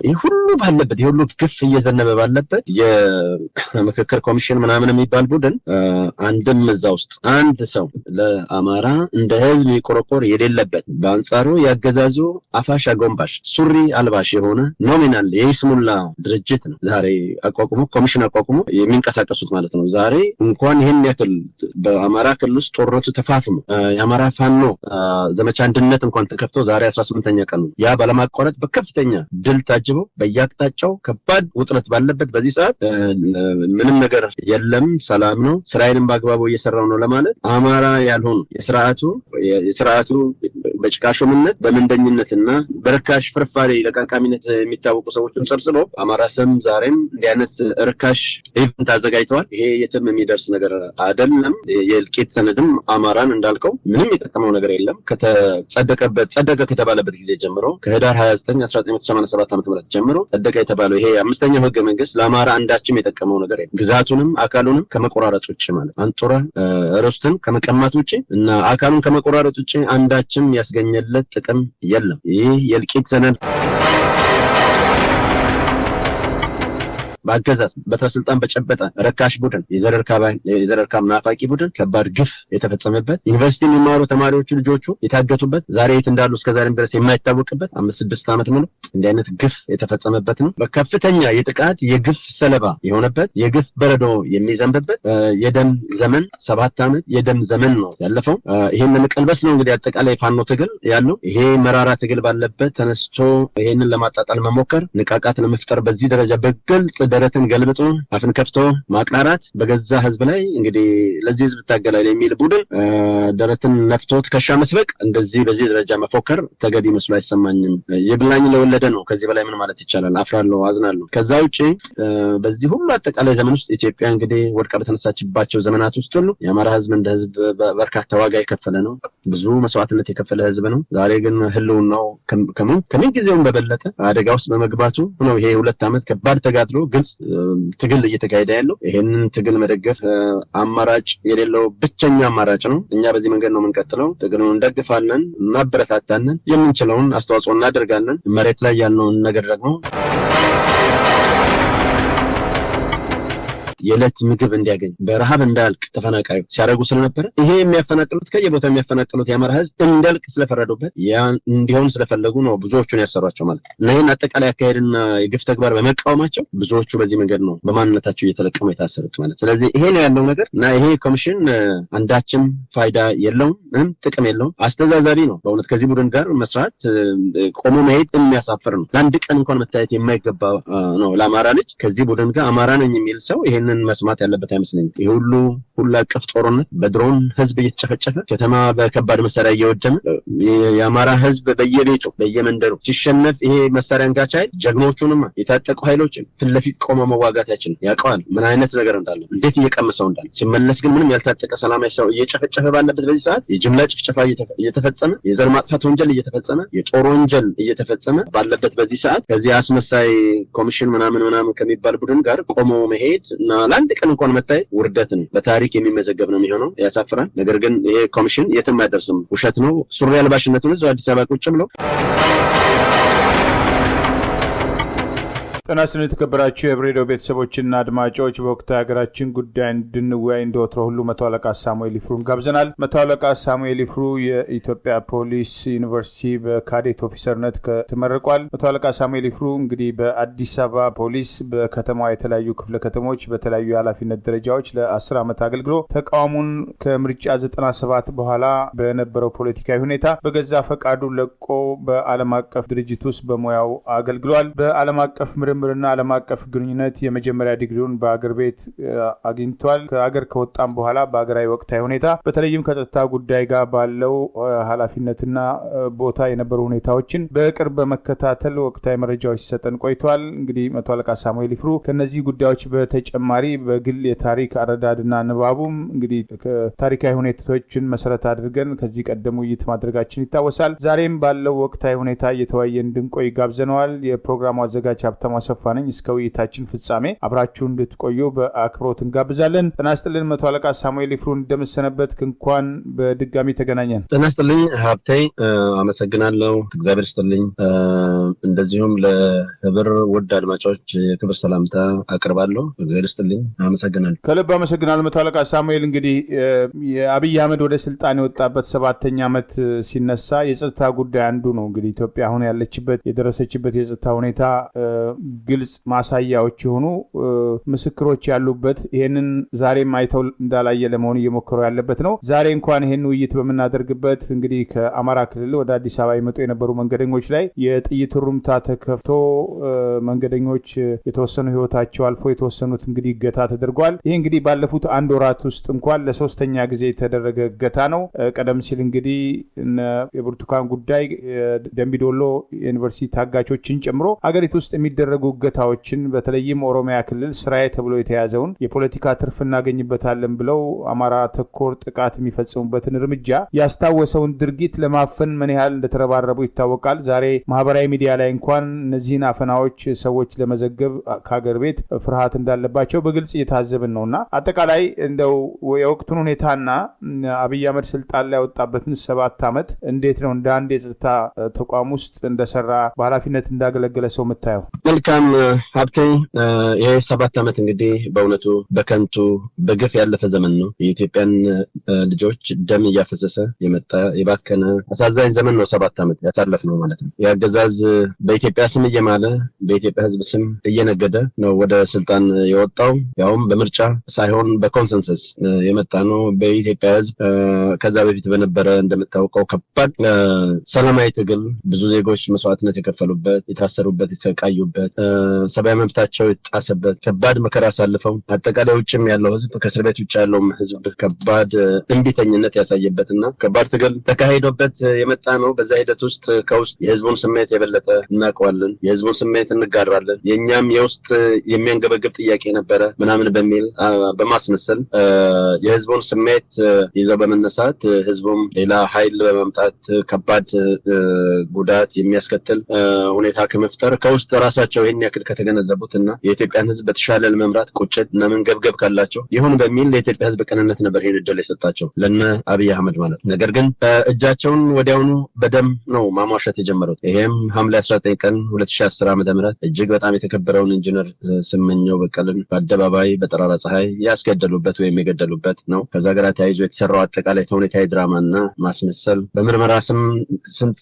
ይህ ሁሉ ባለበት ይህ ሁሉ ግፍ እየዘነበ ባለበት የምክክር ኮሚሽን ምናምን የሚባል ቡድን አንድም እዛ ውስጥ አንድ ሰው ለአማራ እንደ ህዝብ የሚቆረቆር የሌለበት በአንጻሩ ያገዛዙ አፋሽ አጎንባሽ ሱሪ አልባሽ የሆነ ኖሚናል የይስሙላ ድርጅት ነው ዛሬ አቋቁሞ ኮሚሽን አቋቁሞ የሚንቀሳቀሱት ማለት ነው። ዛሬ እንኳን ይሄን ያክል በአማራ ክልል ውስጥ ጦርነቱ ተፋፍሞ የአማራ ፋኖ ዘመቻ አንድነት እንኳን ተከፍቶ ዛሬ 18ኛ ቀኑ ያ ባለማቋረጥ በከፍተኛ ድል ታጅቦ በየአቅጣጫው ከባድ ውጥረት ባለበት በዚህ ሰዓት ምንም ነገር የለም ሰላም ነው ስራዬንም በአግባቡ እየሰራው ነው ለማለት አማራ ያልሆኑ የሥርዓቱ በጭቃሾምነት በመንደኝነትና በርካሽ ፍርፋሪ ለቃቃሚነት የሚታወቁ ሰዎችን ሰብስበው አማራ ስም ዛሬም እንዲህ አይነት ርካሽ ኢቨንት አዘጋጅተዋል። ይሄ የትም የሚደርስ ነገር አይደለም። የእልቂት ሰነድም አማራን እንዳልከው ምንም የጠቀመው ነገር የለም። ጸደቀ ከተባለበት ጊዜ ጀምሮ ከህዳር 29 1987 ዓ.ም ጀምሮ ጸደቀ የተባለው ይሄ አምስተኛው ህገ መንግስት ለአማራ አንዳችም የጠቀመው ነገር የለም። ግዛቱንም አካሉንም ከመቆራረጥ ውጪ ማለት አንጦራ ርስትን ከመቀማት ውጪ እና አካሉን ከመቆራረጥ ውጪ አንዳችም ያስገኘለት ጥቅም የለም። ይህ የእልቂት ሰነድ በአገዛዝ በተስልጣን በጨበጠ ረካሽ ቡድን የዘረርካ ናፋቂ ቡድን ከባድ ግፍ የተፈጸመበት ዩኒቨርሲቲ የሚማሩ ተማሪዎቹ ልጆቹ የታገቱበት ዛሬ የት እንዳሉ እስከዛሬም ድረስ የማይታወቅበት 5-6 ዓመት ሙሉ እንዲህ አይነት ግፍ የተፈጸመበት ነው። በከፍተኛ የጥቃት የግፍ ሰለባ የሆነበት የግፍ በረዶ የሚዘንብበት የደም ዘመን 7 ዓመት የደም ዘመን ነው ያለፈው። ይሄንን ቀልበስ ነው እንግዲህ አጠቃላይ ፋኖ ትግል ያለው። ይሄ መራራ ትግል ባለበት ተነስቶ ይሄንን ለማጣጣል መሞከር ንቃቃት ለመፍጠር በዚህ ደረጃ በግልጽ ደረትን ገልብጦ አፍን ከፍቶ ማቅራራት በገዛ ህዝብ ላይ እንግዲህ ለዚህ ህዝብ ታገላል የሚል ቡድን ደረትን ነፍቶት ከሻ መስበቅ እንደዚህ በዚህ ደረጃ መፎከር ተገቢ መስሎ አይሰማኝም። የብላኝ ለወለደ ነው። ከዚህ በላይ ምን ማለት ይቻላል? አፍራለሁ፣ አዝናለሁ። ከዛ ውጪ በዚህ ሁሉ አጠቃላይ ዘመን ውስጥ ኢትዮጵያ እንግዲህ ወድቃ በተነሳችባቸው ዘመናት ውስጥ ሁሉ የአማራ ህዝብ እንደ ህዝብ በርካታ ዋጋ የከፈለ ነው። ብዙ መስዋዕትነት የከፈለ ህዝብ ነው። ዛሬ ግን ህልውናው ከምን ጊዜውም በበለጠ አደጋ ውስጥ በመግባቱ ነው ይሄ 2 ዓመት ከባድ ተጋድሎ ግልጽ ትግል እየተካሄደ ያለው። ይሄንን ትግል መደገፍ አማራጭ የሌለው ብቸኛ አማራጭ ነው። እኛ በዚህ መንገድ ነው የምንቀጥለው። ትግሉን እንደግፋለን፣ እናበረታታለን፣ የምንችለውን አስተዋጽኦ እናደርጋለን። መሬት ላይ ያለውን ነገር ደግሞ የዕለት ምግብ እንዲያገኝ በረሃብ እንዳልቅ ተፈናቃዩ ሲያደርጉ ስለነበረ ይሄ የሚያፈናቅሉት ከየቦታው የሚያፈናቅሉት የአማራ ህዝብ እንዳልቅ ስለፈረዱበት ያ እንዲሆን ስለፈለጉ ነው ብዙዎቹን ያሰሯቸው ማለት ነው። እና ይሄን አጠቃላይ አካሄድና የግፍ ተግባር በመቃወማቸው ብዙዎቹ በዚህ መንገድ ነው በማንነታቸው እየተለቀሙ የታሰሩት ማለት። ስለዚህ ይሄ ነው ያለው ነገር እና ይሄ ኮሚሽን አንዳችም ፋይዳ የለውም፣ ምንም ጥቅም የለውም። አስተዛዛቢ ነው በእውነት ከዚህ ቡድን ጋር መስራት ቆሞ መሄድ የሚያሳፍር ነው። ለአንድ ቀን እንኳን መታየት የማይገባ ነው ለአማራ ልጅ። ከዚህ ቡድን ጋር አማራ ነኝ የሚል ሰው ይሄንን መስማት ያለበት አይመስለኝም። ይሄ ሁሉ አቀፍ ጦርነት በድሮን ህዝብ እየተጨፈጨፈ ከተማ በከባድ መሳሪያ እየወደመ የአማራ ህዝብ በየቤቱ በየመንደሩ ሲሸነፍ ይሄ መሳሪያ አንጋች ኃይል ጀግኖቹንም የታጠቁ ኃይሎችን ፊት ለፊት ቆመ መዋጋት አይችልም። ያውቀዋል ምን አይነት ነገር እንዳለ እንዴት እየቀመሰው እንዳለ። ሲመለስ ግን ምንም ያልታጠቀ ሰላማዊ ሰው እየጨፈጨፈ ባለበት በዚህ ሰዓት የጅምላ ጭፍጨፋ እየተፈጸመ የዘር ማጥፋት ወንጀል እየተፈጸመ የጦር ወንጀል እየተፈጸመ ባለበት በዚህ ሰዓት ከዚህ አስመሳይ ኮሚሽን ምናምን ከሚባል ቡድን ጋር ቆሞ መሄድ እና ለአንድ ቀን እንኳን መታየት ውርደት ነው። በታሪክ የሚመዘገብ ነው የሚሆነው። ያሳፍራል። ነገር ግን ይሄ ኮሚሽን የትም አይደርስም። ውሸት ነው። ሱሪ አልባሽነቱን እዛው አዲስ አበባ ቁጭ ብለው ጤና ይስጥልኝ የተከበራችሁ የብሬዲዮ ቤተሰቦችና አድማጮች፣ በወቅታዊ ሀገራችን ጉዳይ እንድንወያይ እንደወትሮ ሁሉ መቶ አለቃ ሳሙኤል ይፍሩን ጋብዘናል። መቶ አለቃ ሳሙኤል ይፍሩ የኢትዮጵያ ፖሊስ ዩኒቨርሲቲ በካዴት ኦፊሰርነት ተመርቋል። መቶ አለቃ ሳሙኤል ይፍሩ እንግዲህ በአዲስ አበባ ፖሊስ በከተማዋ የተለያዩ ክፍለ ከተሞች በተለያዩ የኃላፊነት ደረጃዎች ለ10 ዓመት አገልግሎ ተቃውሞን ከምርጫ 97 በኋላ በነበረው ፖለቲካዊ ሁኔታ በገዛ ፈቃዱ ለቆ በዓለም አቀፍ ድርጅት ውስጥ በሙያው አገልግሏል። በዓለም አቀፍ ምርምርና ዓለም አቀፍ ግንኙነት የመጀመሪያ ዲግሪውን በአገር ቤት አግኝቷል። ከአገር ከወጣም በኋላ በአገራዊ ወቅታዊ ሁኔታ በተለይም ከጸጥታ ጉዳይ ጋር ባለው ኃላፊነትና ቦታ የነበሩ ሁኔታዎችን በቅርብ በመከታተል ወቅታዊ መረጃዎች ሲሰጠን ቆይቷል። እንግዲህ መቶ አለቃ ሳሙኤል ይፍሩ ከነዚህ ጉዳዮች በተጨማሪ በግል የታሪክ አረዳድና ንባቡም እንግዲህ ከታሪካዊ ሁኔታዎችን መሰረት አድርገን ከዚህ ቀደም ውይይት ማድረጋችን ይታወሳል። ዛሬም ባለው ወቅታዊ ሁኔታ እየተወያየን እንድንቆይ ጋብዘነዋል። የፕሮግራሙ አዘጋጅ ሀብታሙ አሰፋ ነኝ። እስከ ውይይታችን ፍጻሜ አብራችሁ እንድትቆዩ በአክብሮት እንጋብዛለን። ጤና ይስጥልን መቶ አለቃ ሳሙኤል ይፍሩ፣ እንደምሰነበት እንኳን በድጋሚ ተገናኘን። ጤና ይስጥልኝ ሀብቴ፣ አመሰግናለሁ። እግዚአብሔር ይስጥልኝ። እንደዚሁም ለህብር ውድ አድማጮች የክብር ሰላምታ አቀርባለሁ። እግዚአብሔር ይስጥልኝ፣ አመሰግናለሁ። ከልብ አመሰግናለሁ መቶ አለቃ ሳሙኤል። እንግዲህ የአብይ አህመድ ወደ ስልጣን የወጣበት 7ኛ ዓመት ሲነሳ የጸጥታ ጉዳይ አንዱ ነው። እንግዲህ ኢትዮጵያ አሁን ያለችበት የደረሰችበት የጸጥታ ሁኔታ ግልጽ ማሳያዎች የሆኑ ምስክሮች ያሉበት፣ ይሄንን ዛሬም አይተው እንዳላየ ለመሆን እየሞከሩ ያለበት ነው። ዛሬ እንኳን ይሄን ውይይት በምናደርግበት እንግዲህ ከአማራ ክልል ወደ አዲስ አበባ የመጡ የነበሩ መንገደኞች ላይ የጥይት ሩምታ ተከፍቶ መንገደኞች የተወሰኑ ህይወታቸው አልፎ የተወሰኑት እንግዲህ እገታ ተደርጓል። ይሄ እንግዲህ ባለፉት አንድ ወራት ውስጥ እንኳን ለ3ኛ ጊዜ የተደረገ እገታ ነው። ቀደም ሲል እንግዲህ የብርቱካን ጉዳይ ደምቢዶሎ ዩኒቨርሲቲ ታጋቾችን ጨምሮ አገሪቱ ውስጥ የሚደረጉ እገታዎችን በተለይም ኦሮሚያ ክልል ስራዬ ተብሎ የተያዘውን የፖለቲካ ትርፍ እናገኝበታለን ብለው አማራ ተኮር ጥቃት የሚፈጽሙበትን እርምጃ ያስታወሰውን ድርጊት ለማፈን ምን ያህል እንደተረባረቡ ይታወቃል። ዛሬ ማህበራዊ ሚዲያ ላይ እንኳን እነዚህን አፈናዎች ሰዎች ለመዘገብ ከሀገር ቤት ፍርሃት እንዳለባቸው በግልጽ እየታዘብን ነውና አጠቃላይ እንደው የወቅቱን ሁኔታና አብይ አህመድ ስልጣን ላይ ያወጣበትን 7 ዓመት እንዴት ነው እንደ አንድ የጸጥታ ተቋም ውስጥ እንደሰራ በኃላፊነት እንዳገለገለ ሰው የምታየው? መልካም ሀብቴ፣ ይሄ 7 ዓመት እንግዲህ በእውነቱ በከንቱ በግፍ ያለፈ ዘመን ነው። የኢትዮጵያን ልጆች ደም እያፈሰሰ የመጣ የባከነ አሳዛኝ ዘመን ነው 7 ዓመት ያሳለፍነው ማለት ነው። የአገዛዝ በኢትዮጵያ ስም እየማለ በኢትዮጵያ ሕዝብ ስም እየነገደ ነው ወደ ስልጣን የወጣው። ያውም በምርጫ ሳይሆን በኮንሰንሰስ የመጣ ነው። በኢትዮጵያ ሕዝብ ከዛ በፊት በነበረ እንደምታውቀው ከባድ ሰላማዊ ትግል ብዙ ዜጎች መስዋዕትነት የከፈሉበት፣ የታሰሩበት፣ የተሰቃዩበት፣ ሰብአዊ መብታቸው የተጣሰበት ከባድ መከራ አሳልፈው አጠቃላይ ውጭም ያለው ሕዝብ ከእስር ቤት ውጭ ያለውም ሕዝብ ከባድ እንቢተኝነት ያሳየበትና ከባድ ትግል ተካሂዶበት የመጣ ነው። በዛ ሂደት ውስጥ ከውስጥ የሕዝቡን ስሜት የበለጠ እናውቀዋለን፣ የሕዝቡን ስሜት እንጋራለን። የእኛም የውስጥ የሚያንገበግብ ጥያቄ ነበረ ምናምን በሚል በማስመሰል የሕዝቡን ስሜት ይዘው በመነሳት ሕዝቡም ሌላ ኃይል በመምጣት ከባድ ጉዳት የሚያስከትል ሁኔታ ከመፍጠር ከውስጥ ራሳቸው ይህን ያክል ከተገነዘቡት እና የኢትዮጵያን ሕዝብ በተሻለ ለመምራት ቁጭት እና መንገብገብ ካላቸው ይሁን በሚል ለኢትዮጵያ ሕዝብ ቅንነት ነበር ይህን እድል የሰጣቸው ለነ አብይ አህመድ ማለት። ነገር ግን እጃቸውን ወዲያውኑ በደም ነው ማሟሸት የጀመሩት። ይሄም ሐምሌ 19 ቀን 2010 ዓ.ም እጅግ በጣም የተከበረውን ኢንጂነር ስመኘው በቀለን በአደባባይ በጠራራ ፀሐይ ያስገደሉበት ወይም የገደሉበት ነው። ከዛ ጋር ተያይዞ የተሰራው አጠቃላይ ተውኔታዊ ድራማና ማስመሰል በምርመራ ስም ስንት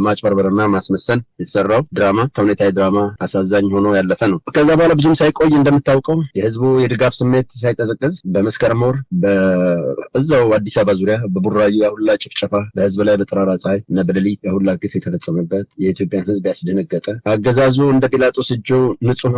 ማጭበርበርና ማስመሰል የተሰራው ድራማ ተውኔታዊ ድራማ አሳዛኝ ሆኖ ያለፈ ነው። ከዛ በኋላ ብዙም ሳይቆይ እንደምታውቀው የህዝቡ የድጋፍ ስሜት ሳይቀዘቅዝ በመስከረም ወር በዛው አዲስ አበባ ዙሪያ በቡራዩ ያሁላ ጭፍጨፋ በህዝብ ላይ በጠራራ ፀሐይ እና በሌሊት ያሁላ ግፍ የተፈጸመበት የኢትዮጵያን ህዝብ ያስደነገጠ አገዛዙ እንደ ጲላጦስ እጄ ንጹህ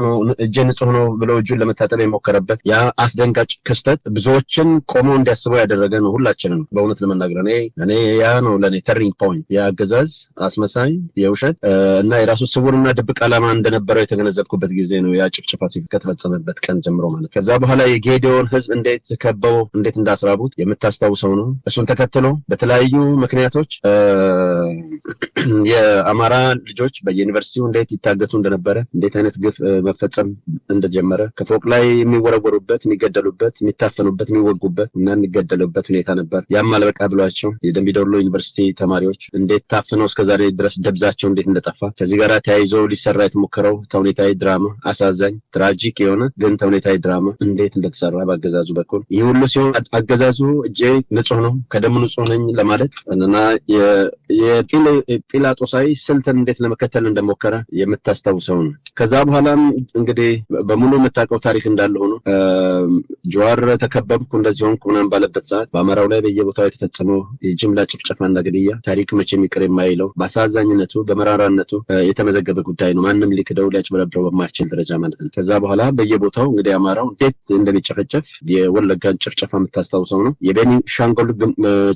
ነው ብሎ እጁን ለመታጠብ የሞከረበት ያ አስደንጋጭ ክስተት ብዙዎችን ቆመው እንዲያስቡ ያደረገ ነው። ሁላችንም በእውነት ለመናገር እኔ ያ ነው ለኔ ተርኒንግ ፖይንት። የአገዛዝ አስመሳይ የውሸት እና የራሱ ስውርና ድብቅ ዓላማ እንደነበረው የተገነዘብኩበት ጊዜ ነው። ያ ጭፍጨፋ ከተፈጸመበት ቀን ጀምሮ ማለት። ከዛ በኋላ የጌዲዮን ህዝብ እንዴት ከበው እንዴት እንዳስራቡት የምታስታውሰው ነው። እሱን ተከትሎ በተለያዩ ምክንያቶች የአማራ ልጆች በዩኒቨርሲቲው እንዴት ይታገቱ እንደነበረ፣ እንዴት አይነት ግፍ መፈጸም እንደጀመረ፣ ከፎቅ ላይ የሚወረወሩበት፣ የሚገደሉበት፣ የሚታፈኑበት፣ የሚወጉበት እና የሚገደሉበት ሁኔታ ነበር። ያም አልበቃ ብሏቸው የደምቢዶሎ ዩኒቨርሲቲ ተማሪዎች እንዴት ታፍነው እስከዛሬ ድረስ ደብዛቸው እንዴት እንደጠፋ ከዚህ ጋር ተያይዞ ሊሰራ የተሞከረው ተውኔታዊ ድራማ አሳዛኝ ትራጂክ የሆነ ግን ተውኔታዊ ድራማ እንዴት እንደተሰራ በአገዛዙ በኩል ይህ ሁሉ ሲሆን አገዛዙ እጄ ንጹህ ነው ከደሙ ንጹህ ነኝ ለማለት እና የጲላጦሳዊ ስልትን እንዴት ለመከተል እንደሞከረ የምታስታውሰው ነው። ከዛ በኋላም እንግዲህ በሙሉ የምታውቀው ታሪክ እንዳለ ሆኖ ጀዋር ተከበብኩ እንደዚህ ሆንኩ ምናምን ባለበት ሰዓት በአማራው ላይ በየቦታው የተፈጸመው የጅምላ ጭፍጨፋና ግድያ ታሪክ መቼም ይቅር የማይለው በአሳዛኝነቱ በመራራነቱ የተመዘገበ ጉዳይ ነው። ማንም ሊክደው ሊያጭበረብረው በማይችል ደረጃ ማለት ነው። ከዛ በኋላ በየቦታው እንግዲህ አማራው እንዴት እንደሚጨፈጨፍ የወለጋን ጭፍጨፋ የምታስታውሰው ነው። የቤኒሻንጉል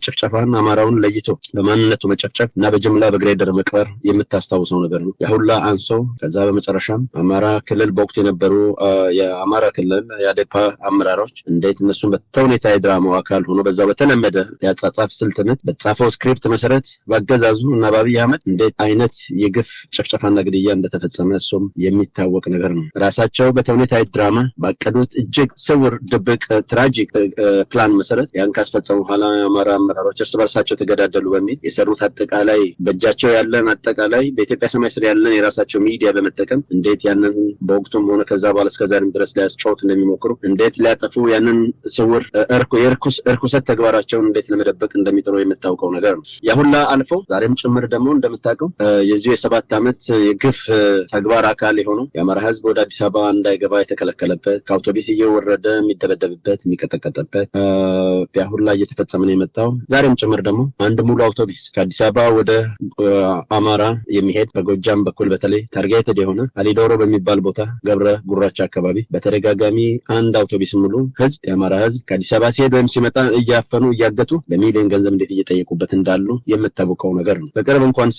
ጭፍጨፋን አማራውን ለይቶ በማንነቱ መጨፍጨፍ እና በጅምላ በግሬደር መቅበር የምታስታውሰው ነገር ነው። ያሁላ አንሶ ከዛ በመጨረሻም አማራ ክልል በወቅቱ የነበሩ የአማራ ክልል የአዴፓ አመራሮች እንዴት እነሱን በተውኔታዊ ድራማው አካል ሆኖ በዛው በተለመደ ያጻጻፍ ስልትነት በተጻፈው ስክሪፕት መሰረት ባገዛዙ እና በአብይ አህመድ እንዴት አይነት የግፍ ጭፍጨፋና ግድያ እንደተፈጸመ እንደተፈጸመ እሱም የሚታወቅ ነገር ነው። ራሳቸው በተውኔታዊ ድራማ ባቀዱት እጅግ ስውር ድብቅ ትራጂክ ፕላን መሰረት ያን ካስፈጸሙ በኋላ የአማራ አመራሮች እርስ በርሳቸው ተገዳደሉ በሚል የሰሩት አጠቃላይ በእጃቸው ያለን አጠቃላይ በኢትዮጵያ ሰማይ ስር ያለን የራሳቸው ሚዲያ በመጠቀም እንዴት ያንን በወቅቱም ሆነ ከዛ በኋላ እስከዛሬም ድረስ ሊያስጮት እንደሚሞክሩ እንዴት ሊያጠፉ ያንን ስውር እርኩሰት ተግባራቸውን እንዴት ለመደበቅ እንደሚጥሩ የምታውቀው ነገር ነው። ያሁላ አልፎ ዛሬም ጭምር ደግሞ እንደምታውቀው የዚሁ የ7 ዓመት የግፍ ተግባር አካል የሆነው የአማራ ህዝብ ወደ አዲስ አበባ እንዳይገባ የተከለከለበት ከአውቶቡስ እየወረደ የሚደበደብበት የሚቀጠቀጥበት ያሁላ እየተፈጸመ ነው የመጣው። ዛሬም ጭምር ደግሞ አንድ ሙሉ አውቶቡስ ከአዲስ አበባ ወደ አማራ የሚሄድ በጎጃም በኩል በተለይ ታርጌትድ የሆነ አሊዶሮ በሚባል ቦታ ገብረ ጉራቻ አካባቢ በተደጋጋሚ አንድ አውቶቡስ ሙሉ ህዝብ የአማራ ህዝብ ከአዲስ አበባ ሲሄድ ወይም ሲመጣ እያፈኑ እያገቱ በሚሊዮን ገንዘብ እንዴት እየጠየቁበት እንዳሉ የምታውቀው ነገር ነው። በቅርብ እንኳን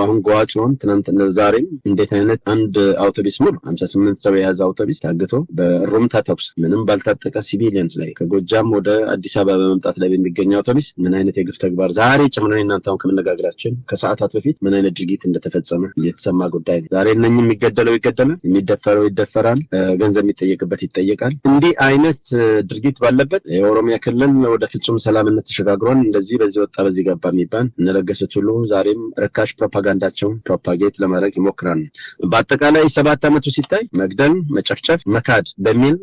አሁን ጓጽዮን ትናንት ዛሬም እንዴት አይነት አንድ አውቶቡስ ሙሉ 58 ሰው የያዘ አውቶቡስ ታግቶ በሩምታ ተኩስ ምንም ባልታጠቀ ሲቪሊያንስ ላይ ከጎጃም ወደ አዲስ አበባ በመምጣት ላይ በሚገኝ አውቶቡስ ምን አይነት የግፍ ተግባር ዛሬ ጭምር እናንተ አሁን ከመነጋገራችን ከሰዓታት በፊት ምን አይነት ድርጊት እንደተፈጸመ እየተሰማ ጉዳይ ነው። ዛሬ እነኚህ የሚገደለው ይገደላል፣ የሚደፈረው ይደፈራል፣ ገንዘብ የሚጠየቅበት ይጠየቃል። እንዲህ አይነት ድርጊት ባለበት የኦሮሚያ ክልል ወደ ፍጹም ሰላምነት ተሸጋግሯል። እንደዚህ በዚህ ወጣ በዚህ ገባ የሚባል እነለገሱት ሁሉ ዛሬም ርካሽ ፕሮፓጋንዳቸውን ፕሮፓጌት ለማድረግ ይሞክራሉ። በአጠቃላይ 7 ዓመቱ ሲታይ መግደል፣ መጨፍጨፍ፣ መካድ በሚል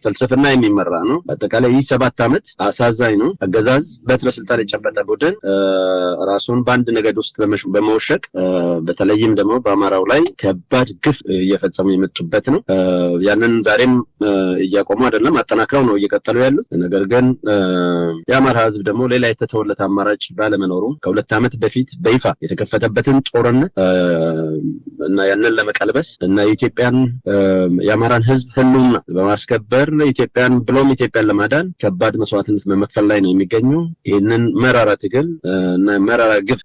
ፍልስፍና የሚመራ ነው። በአጠቃላይ ይህ 7 ዓመት አሳዛኝ ነው። አገዛዝ በትረ ስልጣን የጨበጠ ቡድን ራሱን በአንድ ነገድ ውስጥ በመወሸቅ በተለይም ደግሞ በአማራው ላይ ከባድ ግፍ እየፈጸሙ የመጡበት ነው። ያንን ዛሬም እያቆሙ አይደለም፣ አጠናክረው ነው እየቀጠሉ ያሉት። ነገር ግን የአማራ ህዝብ ደግሞ ሌላ የተተወለት አማራጭ ባለመኖሩ ከ2 ዓመት በፊት በይፋ የተከፈተበትን ጦርነት እና ያንን ለመቀልበስ እና የኢትዮጵያን የአማራን ህዝብ ህልውና በማስከበር ኢትዮጵያን ብሎም ኢትዮጵያን ለማዳን ከባድ መስዋዕትነት በመክፈል ላይ ነው የሚገኘው። ይህንን መራራ ትግል እና መራራ ግፍ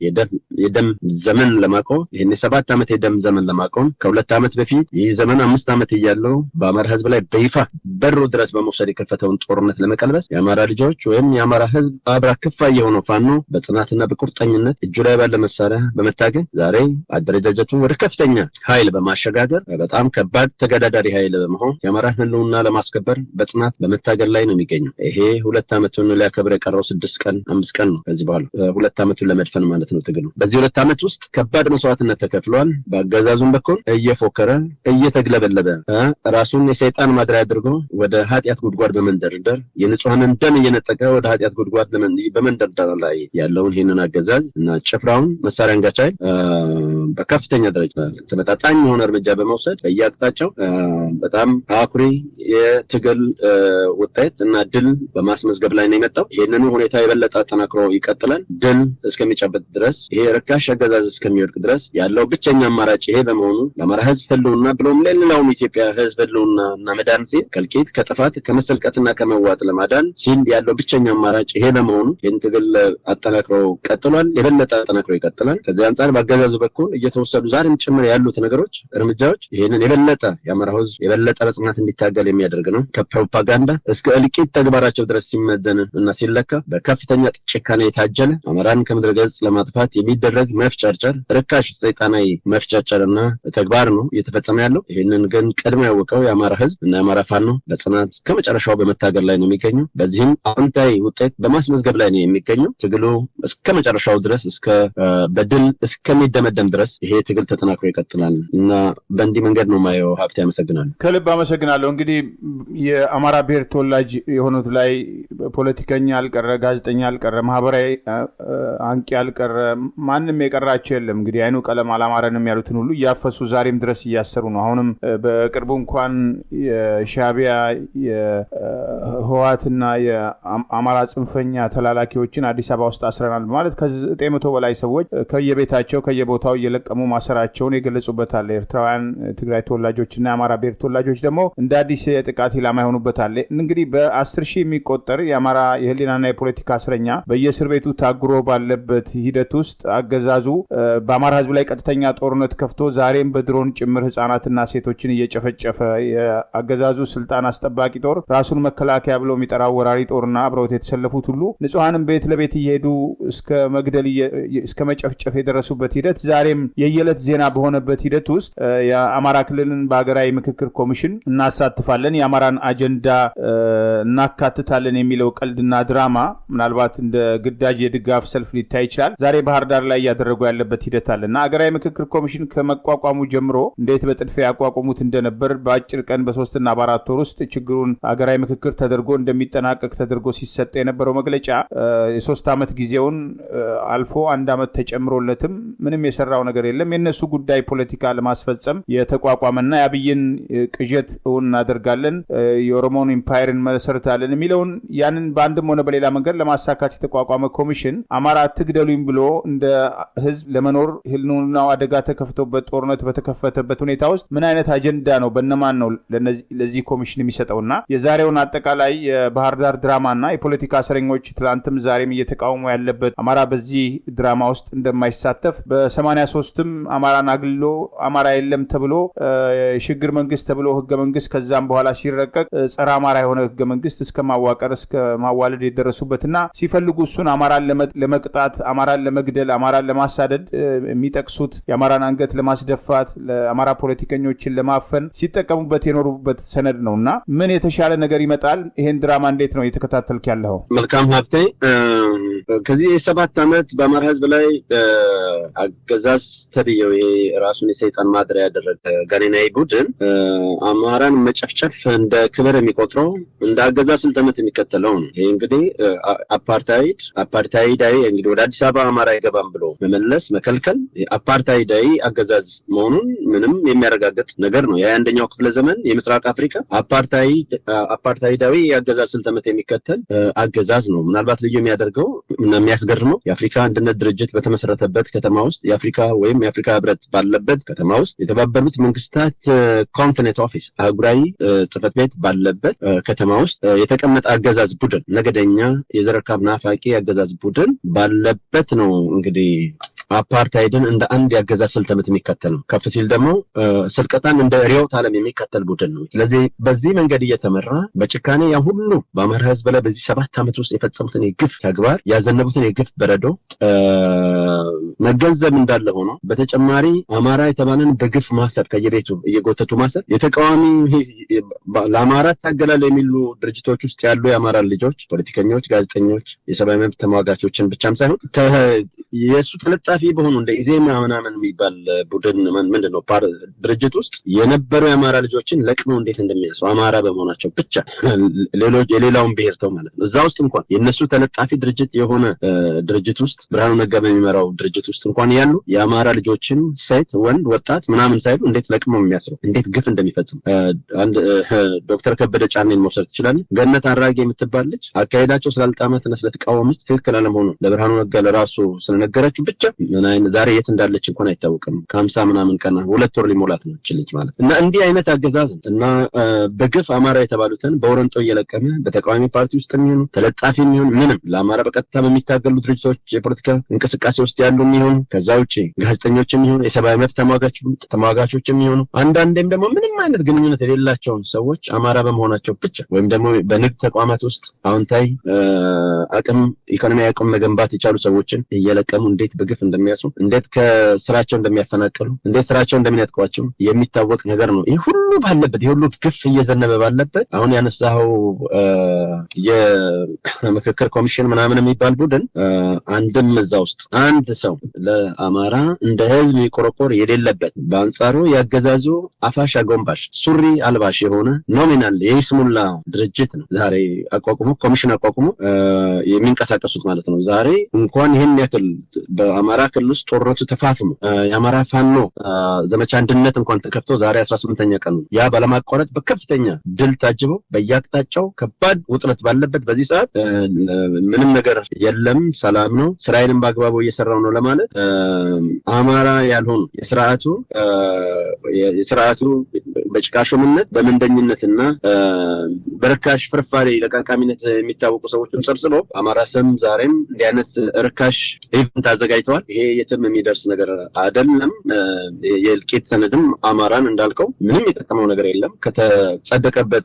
የደም ዘመን ለማቆም ይህን የ7 ዓመት የደም ዘመን ለማቆም ከ2 ዓመት በፊት ይህ ዘመን 5 ዓመት እያለው በአማራ ህዝብ ላይ በይፋ በሩ ድረስ በመውሰድ የከፈተውን ጦርነት ለመቀልበስ የአማራ ልጆች ወይም የአማራ ህዝብ አብራ ክፋይ የሆነው ፋኖ በጽናትና በቁርጠኝነት እጁ ላይ ባለ መሳሪያ በመታገል ዛሬ አደረጃጀቱን ወደ ከፍተኛ ኃይል በማሸጋገር በጣም ከባድ ተገዳዳሪ ኃይል በመሆን የአማራ ህልውና ለማስከበር በጽናት በመታገል ላይ ነው የሚገኘው። ይሄ 2 ዓመቱን ሊያከብር የቀረው 6 ቀን 5 ቀን ነው። ከዚህ በኋላ 2 ዓመቱን ለመድፈን ማለት ነው ትግሉ። በዚህ 2 ዓመት ውስጥ ከባድ መስዋዕትነት ተከፍሏል። በአገዛዙም በኩል እየፎከረ እየተግለበለበ ራሱን የሰይጣን ማድሪያ አድርጎ ወደ ኃጢአት ጉድጓድ በመንደርደር የንጹሃንን ደም እየነጠቀ ወደ ኃጢአት ጉድጓድ በመንደርደር ላይ ያለውን ይህንን አገዛዝ እና ጭፍራውን መሳሪያ አንጋች ኃይል በከፍተኛ ደረጃ ተመጣጣኝ የሆነ እርምጃ በመውሰድ በየአቅጣጫው በጣም አኩሪ የትግል ውጤት እና ድል በማስመዝገብ ላይ ነው የመጣው። ይህንኑ ሁኔታ የበለጠ አጠናክሮ ይቀጥላል። ድል እስከሚጨበጥ ድረስ ይሄ ርካሽ አገዛዝ እስከሚወድቅ ድረስ ያለው ብቸኛ አማራጭ ይሄ በመሆኑ ለአማራ ህዝብ ህልውና ብሎም ለሌላውም ኢትዮጵያ ህዝብ ህልውና እና መዳን ሲል ከልቂት ከጥፋት ከመሰልቀትና ከመዋጥ ለማዳን ሲል ያለው ብቸኛ አማራጭ ይሄ በመሆኑ ይህን ትግል አጠናክሮ ቀጥሏል። የበለጠ አጠናክሮ ይቀጥላል። ከዚህ አንጻር በአገዛዙ በኩል እየተወሰዱ ዛሬም ጭምር ያሉት ነገሮች እርምጃዎች ይህንን የበለጠ የአማራ ህዝብ የበለጠ በጽናት እንዲታገል የሚያደርግ ነው። ከፕሮፓጋንዳ እስከ እልቂት ተግባራቸው ድረስ ሲመዘን እና ሲለካ በከፍተኛ ጭካኔ የታጀለ አማራን ከምድረ ገጽ ለማጥፋት የሚደረግ መፍጨርጨር ርካሽ ሰይጣናዊ መፍጨርጨርና ተግባር ነው እየተፈጸመ ያለው። ይህንን ግን ቀድሞ ያወቀው የአማራ ህዝብ እና የአማራ ፋኖ በጽናት ከመጨረሻው በመታገል ላይ ነው የሚገኘው። በዚህም አዎንታዊ ውጤት በማስመዝገብ ላይ ነው የሚገኘው። ትግሉ እስከ መጨረሻው ድረስ በድል እስከሚደመደም ድረስ ይሄ ትግል ተጠናክሮ ይቀጥላል እና በእንዲህ መንገድ ነው ማየው። ሀብቴ አመሰግናለሁ። ከልብ አመሰግናለሁ። እንግዲህ የአማራ ብሔር ተወላጅ የሆኑት ላይ ፖለቲከኛ አልቀረ፣ ጋዜጠኛ አልቀረ፣ ማህበራዊ አንቂ አልቀረ፣ ማንም የቀራቸው የለም። እንግዲህ አይኑ ቀለም አላማረንም ያሉትን ሁሉ እያፈሱ ዛሬም ድረስ እያሰሩ ነው። አሁንም በቅርቡ እንኳን የሻዕቢያ የህወሓትና የአማራ ጽንፈኛ ተላላኪዎችን አዲስ አበባ ውስጥ አስረናል ማለት ከ900 በላይ ሰዎች ከየቤታቸው ከየቦታው እየለቀሙ ማሰራቸውን የገለጹበታል። ኤርትራውያን፣ ትግራይ ተወላጆችና የአማራ ብሔር ተወላጆች ደግሞ እንደ አዲስ የጥቃት ኢላማ ይሆኑበታል። እንግዲህ በ10 ሺህ የሚቆጠር የአማራ የህሊናና የፖለቲካ እስረኛ በየእስር ቤቱ ታግሮ ባለበት ሂደት ውስጥ አገዛዙ በአማራ ህዝብ ላይ ቀጥተኛ ጦርነት ከፍቶ ዛሬም በድሮን ጭምር ህጻናትና ሴቶችን እየጨፈጨፈ የአገዛዙ ስልጣን አስጠባቂ ጦር ራሱን መከላከያ ብሎ የሚጠራው ወራሪ ጦርና አብረውት የተሰለፉት ሁሉ ንጹሃንም ቤት ለቤት እየሄዱ እስከ መግደል እስከ መጨፍጨፍ የደረሱበት ሂደት ዛሬም የየዕለት ዜና በሆነበት ሂደት ውስጥ የአማራ ክልልን በሀገራዊ ምክክር ኮሚሽን እናሳትፋለን፣ የአማራን አጀንዳ እናካትታለን የሚለው ቀልድና ድራማ ምናልባት እንደ ግዳጅ የድጋፍ ሰልፍ ሊታይ ይችላል። ዛሬ ባህር ዳር ላይ እያደረጉ ያለበት ሂደት አለና ሀገራዊ ምክክር ኮሚሽን ከመቋቋሙ ጀምሮ እንዴት በጥድፊያ ያቋቋሙት እንደነበር በአጭር ቀን በ3 እና በ4 ወር ውስጥ ችግሩን ሀገራዊ ምክክር ተደርጎ እንደሚጠናቀቅ ተደርጎ ሲሰጥ የነበረው መግለጫ የ3 ዓመት ጊዜውን አልፎ 1 ዓመት ተጨምሮለትም ምንም የሰራው ነገር የለም። የነሱ ጉዳይ ፖለቲካ ለማስፈጸም የተቋቋመና የአብይን ቅዠት እውን እናደርጋለን፣ የኦሮሞን ኢምፓየርን መሰረታለን የሚለውን ያንን በአንድም ሆነ በሌላ መንገድ ለማሳካት የተቋቋመ ኮሚሽን አማራ አትግደሉኝ ብሎ እንደ ህዝብ ለመኖር ህልውናው አደጋ ተከፍቶበት ጦርነት በተከፈተበት ሁኔታ ውስጥ ምን አይነት አጀንዳ ነው በእነማን ነው ለዚህ ኮሚሽን የሚሰጠውና የዛሬውን አጠቃላይ የባህር ዳር ድራማና የፖለቲካ እስረኞች ትላንትም ዛሬም እየተቃወሙ ያለበት አማራ በዚህ ድራማ ውስጥ እንደማይሳተፍ በ83ም አማራን አግልሎ አማራ የለም ተብሎ ሽግግር መንግስት ተብሎ ህገ መንግስት ከዛም በኋላ ሲረቀቅ ጸረ አማራ የሆነ ህገ መንግስት እስከ ማዋቀር እስከ ማዋለድ የደረሱበትና ሲፈልጉ እሱን አማራን ለመቅጣት አማራን ለመግደል አማራን ለማሳደድ የሚጠቅሱት የአማራን አንገት ለማስደፋት ለአማራ ፖለቲከኞችን ለማፈን ሲጠቀሙበት የኖሩበት ሰነድ ነውና ምን የተሻለ ነገር ይመጣል? ይሄን ድራማ እንዴት ነው እየተከታተልክ ያለው? መልካም ሀብቴ፣ ከዚህ የ7 ዓመት በአማራ ህዝብ ላይ አገዛዝ ተብዬው ራሱን የሰይጣን ማድሪያ ያደረገ ጋኔናዊ ቡድን አማራን መጨፍጨፍ እንደ ክብር የሚቆጥረው እንደ አገዛዝ ስልጠነት የሚከተለው ነው። ይሄ እንግዲህ አፓርታይዳዊ እንግዲህ ወደ አዲስ አበባ አማራ አይገባም ብሎ መመለስ መከልከል አፓርታይዳዊ አገዛዝ መሆኑን ምንም የሚያረጋግጥ ነገር ነው። የ21ኛው ክፍለ ዘመን የምስራቅ አፍሪካ አፓርታይዳዊ የአገዛዝ ስልጠነት የሚከተል አገዛዝ ነው። ምናልባት ልዩ የሚያደርገው የሚያስገርመው የአፍሪካ አንድነት ድርጅት በተመሰረተበት ከተማ ውስጥ የአፍሪካ ህብረት ባለበት ከተማ ውስጥ የተባበሩት መንግስታት ኮንቲኔንት ኦፊስ አህጉራዊ ጽህፈት ቤት ባለበት ከተማ ውስጥ የተቀመጠ አገዛዝ ቡድን ነገደኛ የዘረካብ ናፋቂ አገዛዝ ቡድን ባለበት ነው እንግዲህ አፓርታይድን እንደ አንድ የአገዛዝ ስልጠነት የሚከተል ነው። ከፍ ሲል ደግሞ ስልቀታን እንደ ሪዮት ዓለም የሚከተል ቡድን ነው። ስለዚህ በዚህ መንገድ እየተመራ በጭካኔ ያ ሁሉ በአማራ ህዝብ ላይ በዚህ 7 ዓመት ውስጥ የፈጸሙትን የግፍ ተግባር ያዘነቡትን የግፍ በረዶ መገንዘብ እንዳለ ሆኖ በተጨማሪ አማራ የተባለን በግፍ ማሰር ከየቤቱ እየጎተቱ ማሰር የተቃዋሚ ለአማራ ታገላል የሚሉ ድርጅቶች ውስጥ ያሉ የአማራ ልጆች ፖለቲከኞች፣ ጋዜጠኞች፣ የሰብአዊ መብት ተሟጋቾችን ብቻም ሳይሆን የሱ ተለጣፊ በሆኑ እንደ ኢዜማ ምናምን የሚባል ቡድን ምንድነው ድርጅት ውስጥ የነበሩ የአማራ ልጆችን ለቅመው እንዴት እንደሚያሱ አማራ በመሆናቸው ብቻ የሌላውን ብሔር ተው ማለት ነው። እዛ ውስጥ እንኳን የነሱ ተለጣፊ ድርጅት የሆነ ድርጅት ውስጥ ብርሃኑ ነጋ በሚመራው ድርጅት ውስጥ እንኳን ያሉ የአማራ ልጆችን ሴት፣ ወንድ፣ ወጣት ምናምን ሳይሉ እንዴት ለቅመው የሚያስሩ እንዴት ግፍ እንደሚፈጽም አንድ ዶክተር ከበደ ጫኔን መውሰድ ትችላለህ። ገነት አራጌ የምትባል ልጅ አካሄዳቸው ስላልጣማትና ስለተቃወመች ትክክል አለመሆኑ ለብርሃኑ ነጋ ለራሱ ስለነገረችው ብቻ ዛሬ የት እንዳለች እንኳን አይታወቅም። ከ50 ምናምን ቀን 2 ወር ሊሞላት ነው ልጅ ማለት እና እንዲህ አይነት አገዛዝ እና በግፍ አማራ የተባሉትን በወረንጦ እየለቀመ በተቃዋሚ ፓርቲ ውስጥ የሚሆኑ ተለጣፊ የሚሆኑ ምንም ለአማራ በቀጥታ በሚታገሉ ድርጅቶች የፖለቲካ እንቅስቃሴ ውስጥ ያሉ የሚሆኑ ከዛ ውጪ ጋዜጠኞች የሚሆኑ የሰብአዊ መብት ተሟጋቾች የሚሆኑ አንዳንዴም ደግሞ ምንም አይነት ግንኙነት የሌላቸውን ሰዎች አማራ በመሆናቸው ብቻ ወይም ደግሞ በንግድ ተቋማት ውስጥ አዎንታዊ ኢኮኖሚያዊ አቅም መገንባት የቻሉ ሰዎችን እየለቀሙ እንዴት በግፍ እንደሚያስሩ እንዴት ከስራቸው እንደሚያፈናቅሉ እንዴት ስራቸው እንደሚነጥቋቸው የሚታወቅ ነገር ነው። ይህ ሁሉ ባለበት ይህ ሁሉ ግፍ እየዘነበ ባለበት አሁን ያነሳው የምክክር ኮሚሽን ምናምን የሚባል ቡድን አንድም እዛ ውስጥ አንድ ሰው ለአማራ እንደ ህዝብ የሚቆረቆር የሌለበት በአንጻሩ ያገዛዙ አፋሽ አጎንባሽ ሱሪ አልባሽ የሆነ ኖሚናል የይስሙላ ድርጅት ነው ዛሬ ኮሚሽን አቋቁሞ የሚንቀሳቀሱት ማለት ነው። ዛሬ እንኳን ይሄን ያክል በአማራ ክልል ውስጥ ጦርነቱ ተፋፍሞ የአማራ ፋኖ ዘመቻ አንድነት እንኳን ተከፍቶ ዛሬ 18ኛ ቀኑ ያ ባለማቋረጥ በከፍተኛ ድል ታጅቦ በየአቅጣጫው ከባድ ውጥረት ባለበት በዚህ ሰዓት ምንም ነገር የለም ሰላም ነው ስራዬንም በአግባቡ እየሰራው ነው ለማለት ማለት አማራ ያልሆኑ የስርዓቱ በጭቃሾምነት በመንደኝነትና በርካሽ ፍርፋሪ ለቃቃሚነት የሚታወቁ ሰዎችን ሰብስበው አማራ ስም ዛሬም እንዲህ አይነት ርካሽ ኢቨንት አዘጋጅተዋል። ይሄ የትም የሚደርስ ነገር አይደለም። የእልቂት ሰነድም አማራን እንዳልከው ምንም የጠቀመው ነገር የለም።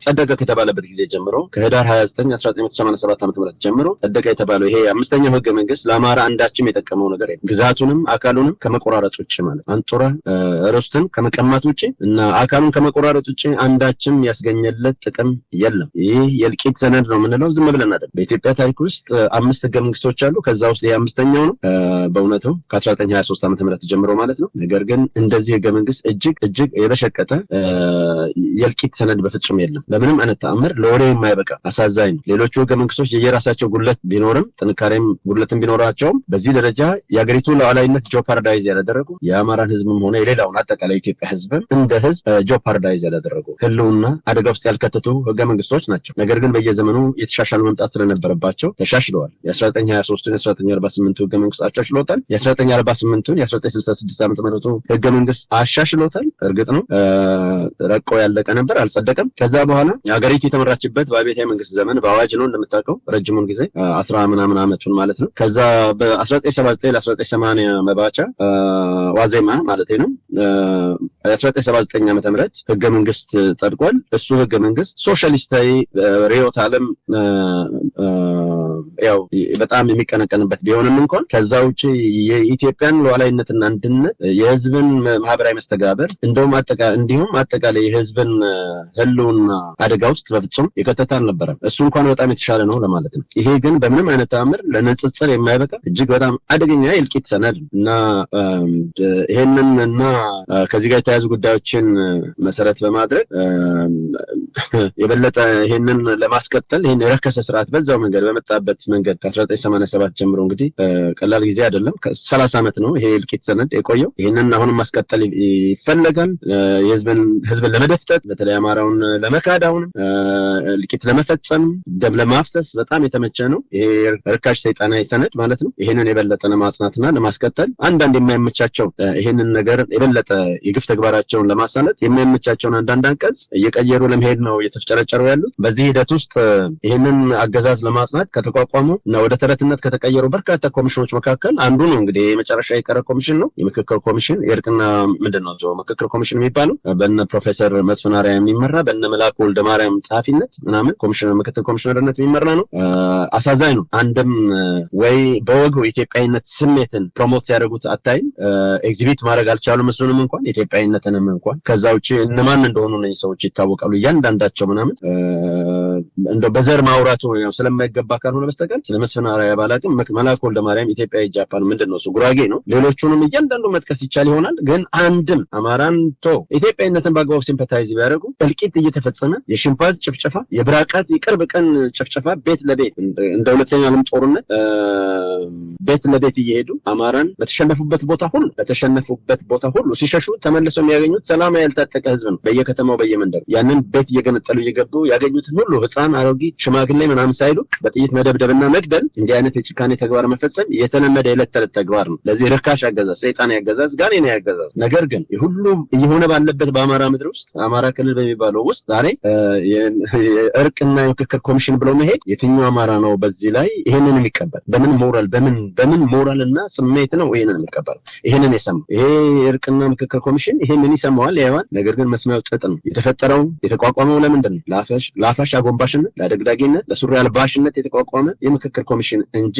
ጸደቀ ከተባለበት ጊዜ ጀምሮ ከህዳር 29 1987 ዓ.ም ጀምሮ ጸደቀ የተባለው ይሄ አምስተኛው ህገ መንግስት ለአማራ አንዳችም የጠቀመው ነገር የለም። ግዛቱንም አካሉንም ከመቆራረጥ ውጭ ማለት አንጡራ ርስትን ከመቀማት ውጭ እና አካሉን ከመቆራረጥ ውጭ አንዳችም ያስገኘለት ጥቅም የለም። ይህ የእልቂት ሰነድ ነው የምንለው ዝም ብለን አይደለም። በኢትዮጵያ ታሪክ ውስጥ 5 ህገ መንግስቶች አሉ። ከዛ ውስጥ ይሄ አምስተኛው ነው በእውነቱ ከ1923 ዓ.ም ጀምሮ ማለት ነው። ነገር ግን እንደዚህ ህገ መንግስት እጅግ የበሸቀጠ የእልቂት ሰነድ በፍጹም የለም። ለምንም አይነት ተአምር ለወሬ የማይበቃ አሳዛኝ ነው። ሌሎቹ ህገ መንግስቶች የየራሳቸው ጉድለት ቢኖርም ጥንካሬም ጉድለትም ቢኖራቸውም በዚህ ደረጃ የሀገሪቱን ሉዓላዊነት ጆፓርዳይዝ ያላደረጉ የአማራን ህዝብም ሆነ የሌላውን አጠቃላይ ኢትዮጵያ ህዝብም እንደ ህዝብ ጆፓርዳይዝ ያላደረጉ ህልውና አደጋ ውስጥ ያልከተቱ ህገ መንግስቶች ናቸው። ነገር ግን በየዘመኑ የተሻሻሉ መምጣት ስለነበረባቸው ተሻሽለዋል። የ1923ን የ1948 ህገ መንግስት አሻሽሎታል። የ1948ን የ1966 ዓ.ም ህገ መንግስት አሻሽሎታል። እርግጥ ነው ረቆ ያለቀ ነበር፣ አልጸደቀም። ከዛ በኋላ ሀገሪቱ የተመራችበት በአብዮታዊ መንግስት ዘመን በአዋጅ ነው እንደምታውቀው ረጅሙን ጊዜ 10 ምናምን ዓመቱን ማለት ነው። ከዛ በ1979 ለ1980 መባቻ ዋዜማ ማለት ነው 1979 ዓ.ም ህገ መንግስት ጸድቋል። እሱ ህገ መንግስት ሶሻሊስታዊ ርዕዮተ ዓለም ያው በጣም የሚቀነቀንበት ቢሆንም እንኳን ከዛ ውጪ የኢትዮጵያን ሉዓላዊነትና አንድነት የህዝብን ማህበራዊ መስተጋብር እንዲሁም አጠቃላይ የህዝብን ህልውና አደጋ ውስጥ በፍጹም የከተተ አልነበረም። እሱ እንኳን በጣም የተሻለ ነው ለማለት ነው። ይሄ ግን በምንም አይነት ተአምር ለንጽጽር የማይበቃ እጅግ በጣም አደገኛ የእልቂት ሰነድ እና ይሄንን እና ከዚህ ጋር የተያያዙ ጉዳዮችን መሰረት በማድረግ የበለጠ ይሄንን ለማስቀጠል ይሄን የረከሰ ስርዓት በዛው መንገድ በመጣበት መንገድ ከ1987 ጀምሮ እንግዲህ ቀላል ጊዜ አይደለም፣ ከ30 ዓመት ነው ይሄ እልቂት ሰነድ የቆየው። ይሄንን አሁንም ማስቀጠል ይፈልጋል። ህዝብን ለመደፍጠት በተለይ አማራውን ለመካድ አሁንም እልቂት ለመፈጸም ደም ለማፍሰስ በጣም የተመቸ ነው ይሄ ርካሽ ሰይጣናዊ ሰነድ ማለት ነው። ይሄንን የበለጠ ለማጽናትና ለማስቀጠል አንዳንድ የማይመቻቸው ይሄንን ነገር የበለጠ የግፍ ተግባራቸውን ለማሳለጥ የማይመቻቸውን አንዳንድ አንቀጽ እየቀየሩ ለመሄድ ነው እየተፍጨረጨሩ ያሉት። በዚህ ሂደት ውስጥ ይሄንን አገዛዝ ለማጽናት ከተቋቋሙ እና ወደ ተረትነት ከተቀየሩ በርካታ ኮሚሽኖች መካከል አንዱ ነው እንግዲህ የመጨረሻ የቀረ ኮሚሽን ነው የምክክር ኮሚሽን። የእርቅና ምንድነው ምክክር ኮሚሽን የሚባለው በእነ ፕሮፌሰር መስፍን አርአያ የሚመራ በእነ መላኩ ወልደ ማርያም ጸሐፊነት ምናምን ኮሚሽነር ምክትል ኮሚሽነርነት የሚመራ ነው። አሳዛኝ ነው። አንድም ወይ በወጉ ኢትዮጵያዊነት ስሜትን ፕሮሞት ሲያደርጉት አታይም። ኤግዚቢት ማድረግ አልቻሉም እሱንም እንኳን ኢትዮጵያዊነትንም እንኳን። ከዛ ውጪ እነማን እንደሆኑ እነዚህ ሰዎች ይታወቃሉ እያንዳንዳቸው ምናምን እንደው በዘር ማውራቱ ነው ስለማይገባ ካልሆነ በስተቀር ስለ መስፍን አርአያ ባላቅም መላኩ ወልደ ማርያም ኢትዮጵያዊ ጃፓን ምንድነው እሱ ጉራጌ ነው። ሌሎቹንም እያንዳንዱ መጥቀስ ይቻል ይሆናል። ግን አንድም አማራን ኢትዮጵያዊነትን በአግባቡ ሲምፓታይዝ ቢያደርጉ እልቂት እየተፈጸመ የሽምፓዝ ጭፍጨፋ የብራቃት የቅርብ ቀን ጭፍጨፋ ቤት ለቤት እንደ ሁለተኛው ዓለም ጦርነት ቤት ለቤት እየሄዱ አማራን በተሸነፉበት ቦታ ሁሉ ሲሸሹ ተመልሰው የሚያገኙት ሰላማዊ ያልታጠቀ ህዝብ ነው። በየከተማው በየመንደሩ ያንን ቤት እየገነጠሉ እየገቡ ያገኙትን ሁሉ ህፃን፣ አሮጊት፣ ሽማግሌ ምናምን ሳይሉ በጥይት መደብደብና መግደል እንዲህ አይነት የጭካኔ ተግባር መፈጸም የተለመደ የዕለት ተዕለት ተግባር ነው። ለዚህ ርካሽ አገዛዝ፣ ሰይጣናዊ አገዛዝ፣ ጋኔናዊ አገዛዝ። ነገር ግን ሁሉ እየሆነ ባለበት በአማራ ምድር ውስጥ አማራ ክልል በሚባለው ውስጥ ዛሬ የእርቅና የምክክር ኮሚሽን ብለው መሄድ የትኛው አማራ ነው በዚህ ላይ ይሄንን የሚቀበል? በምን ሞራልና ስሜት ነው ይሄንን የሚቀበል? ይሄንን የሰማው ይሄ የእርቅና ምክክር ኮሚሽን ይሄንን ይሰማዋል፣ ያየዋል። ነገር ግን መስሚያው ጥጥ ነው። የተፈጠረው የተቋቋመው ለምንድን ነው? ለአፋሽ አጎንባሽነት፣ ለአደግዳጊነት፣ ለሱሪ አልባሽነት የተቋቋመ የምክክር ኮሚሽን እንጂ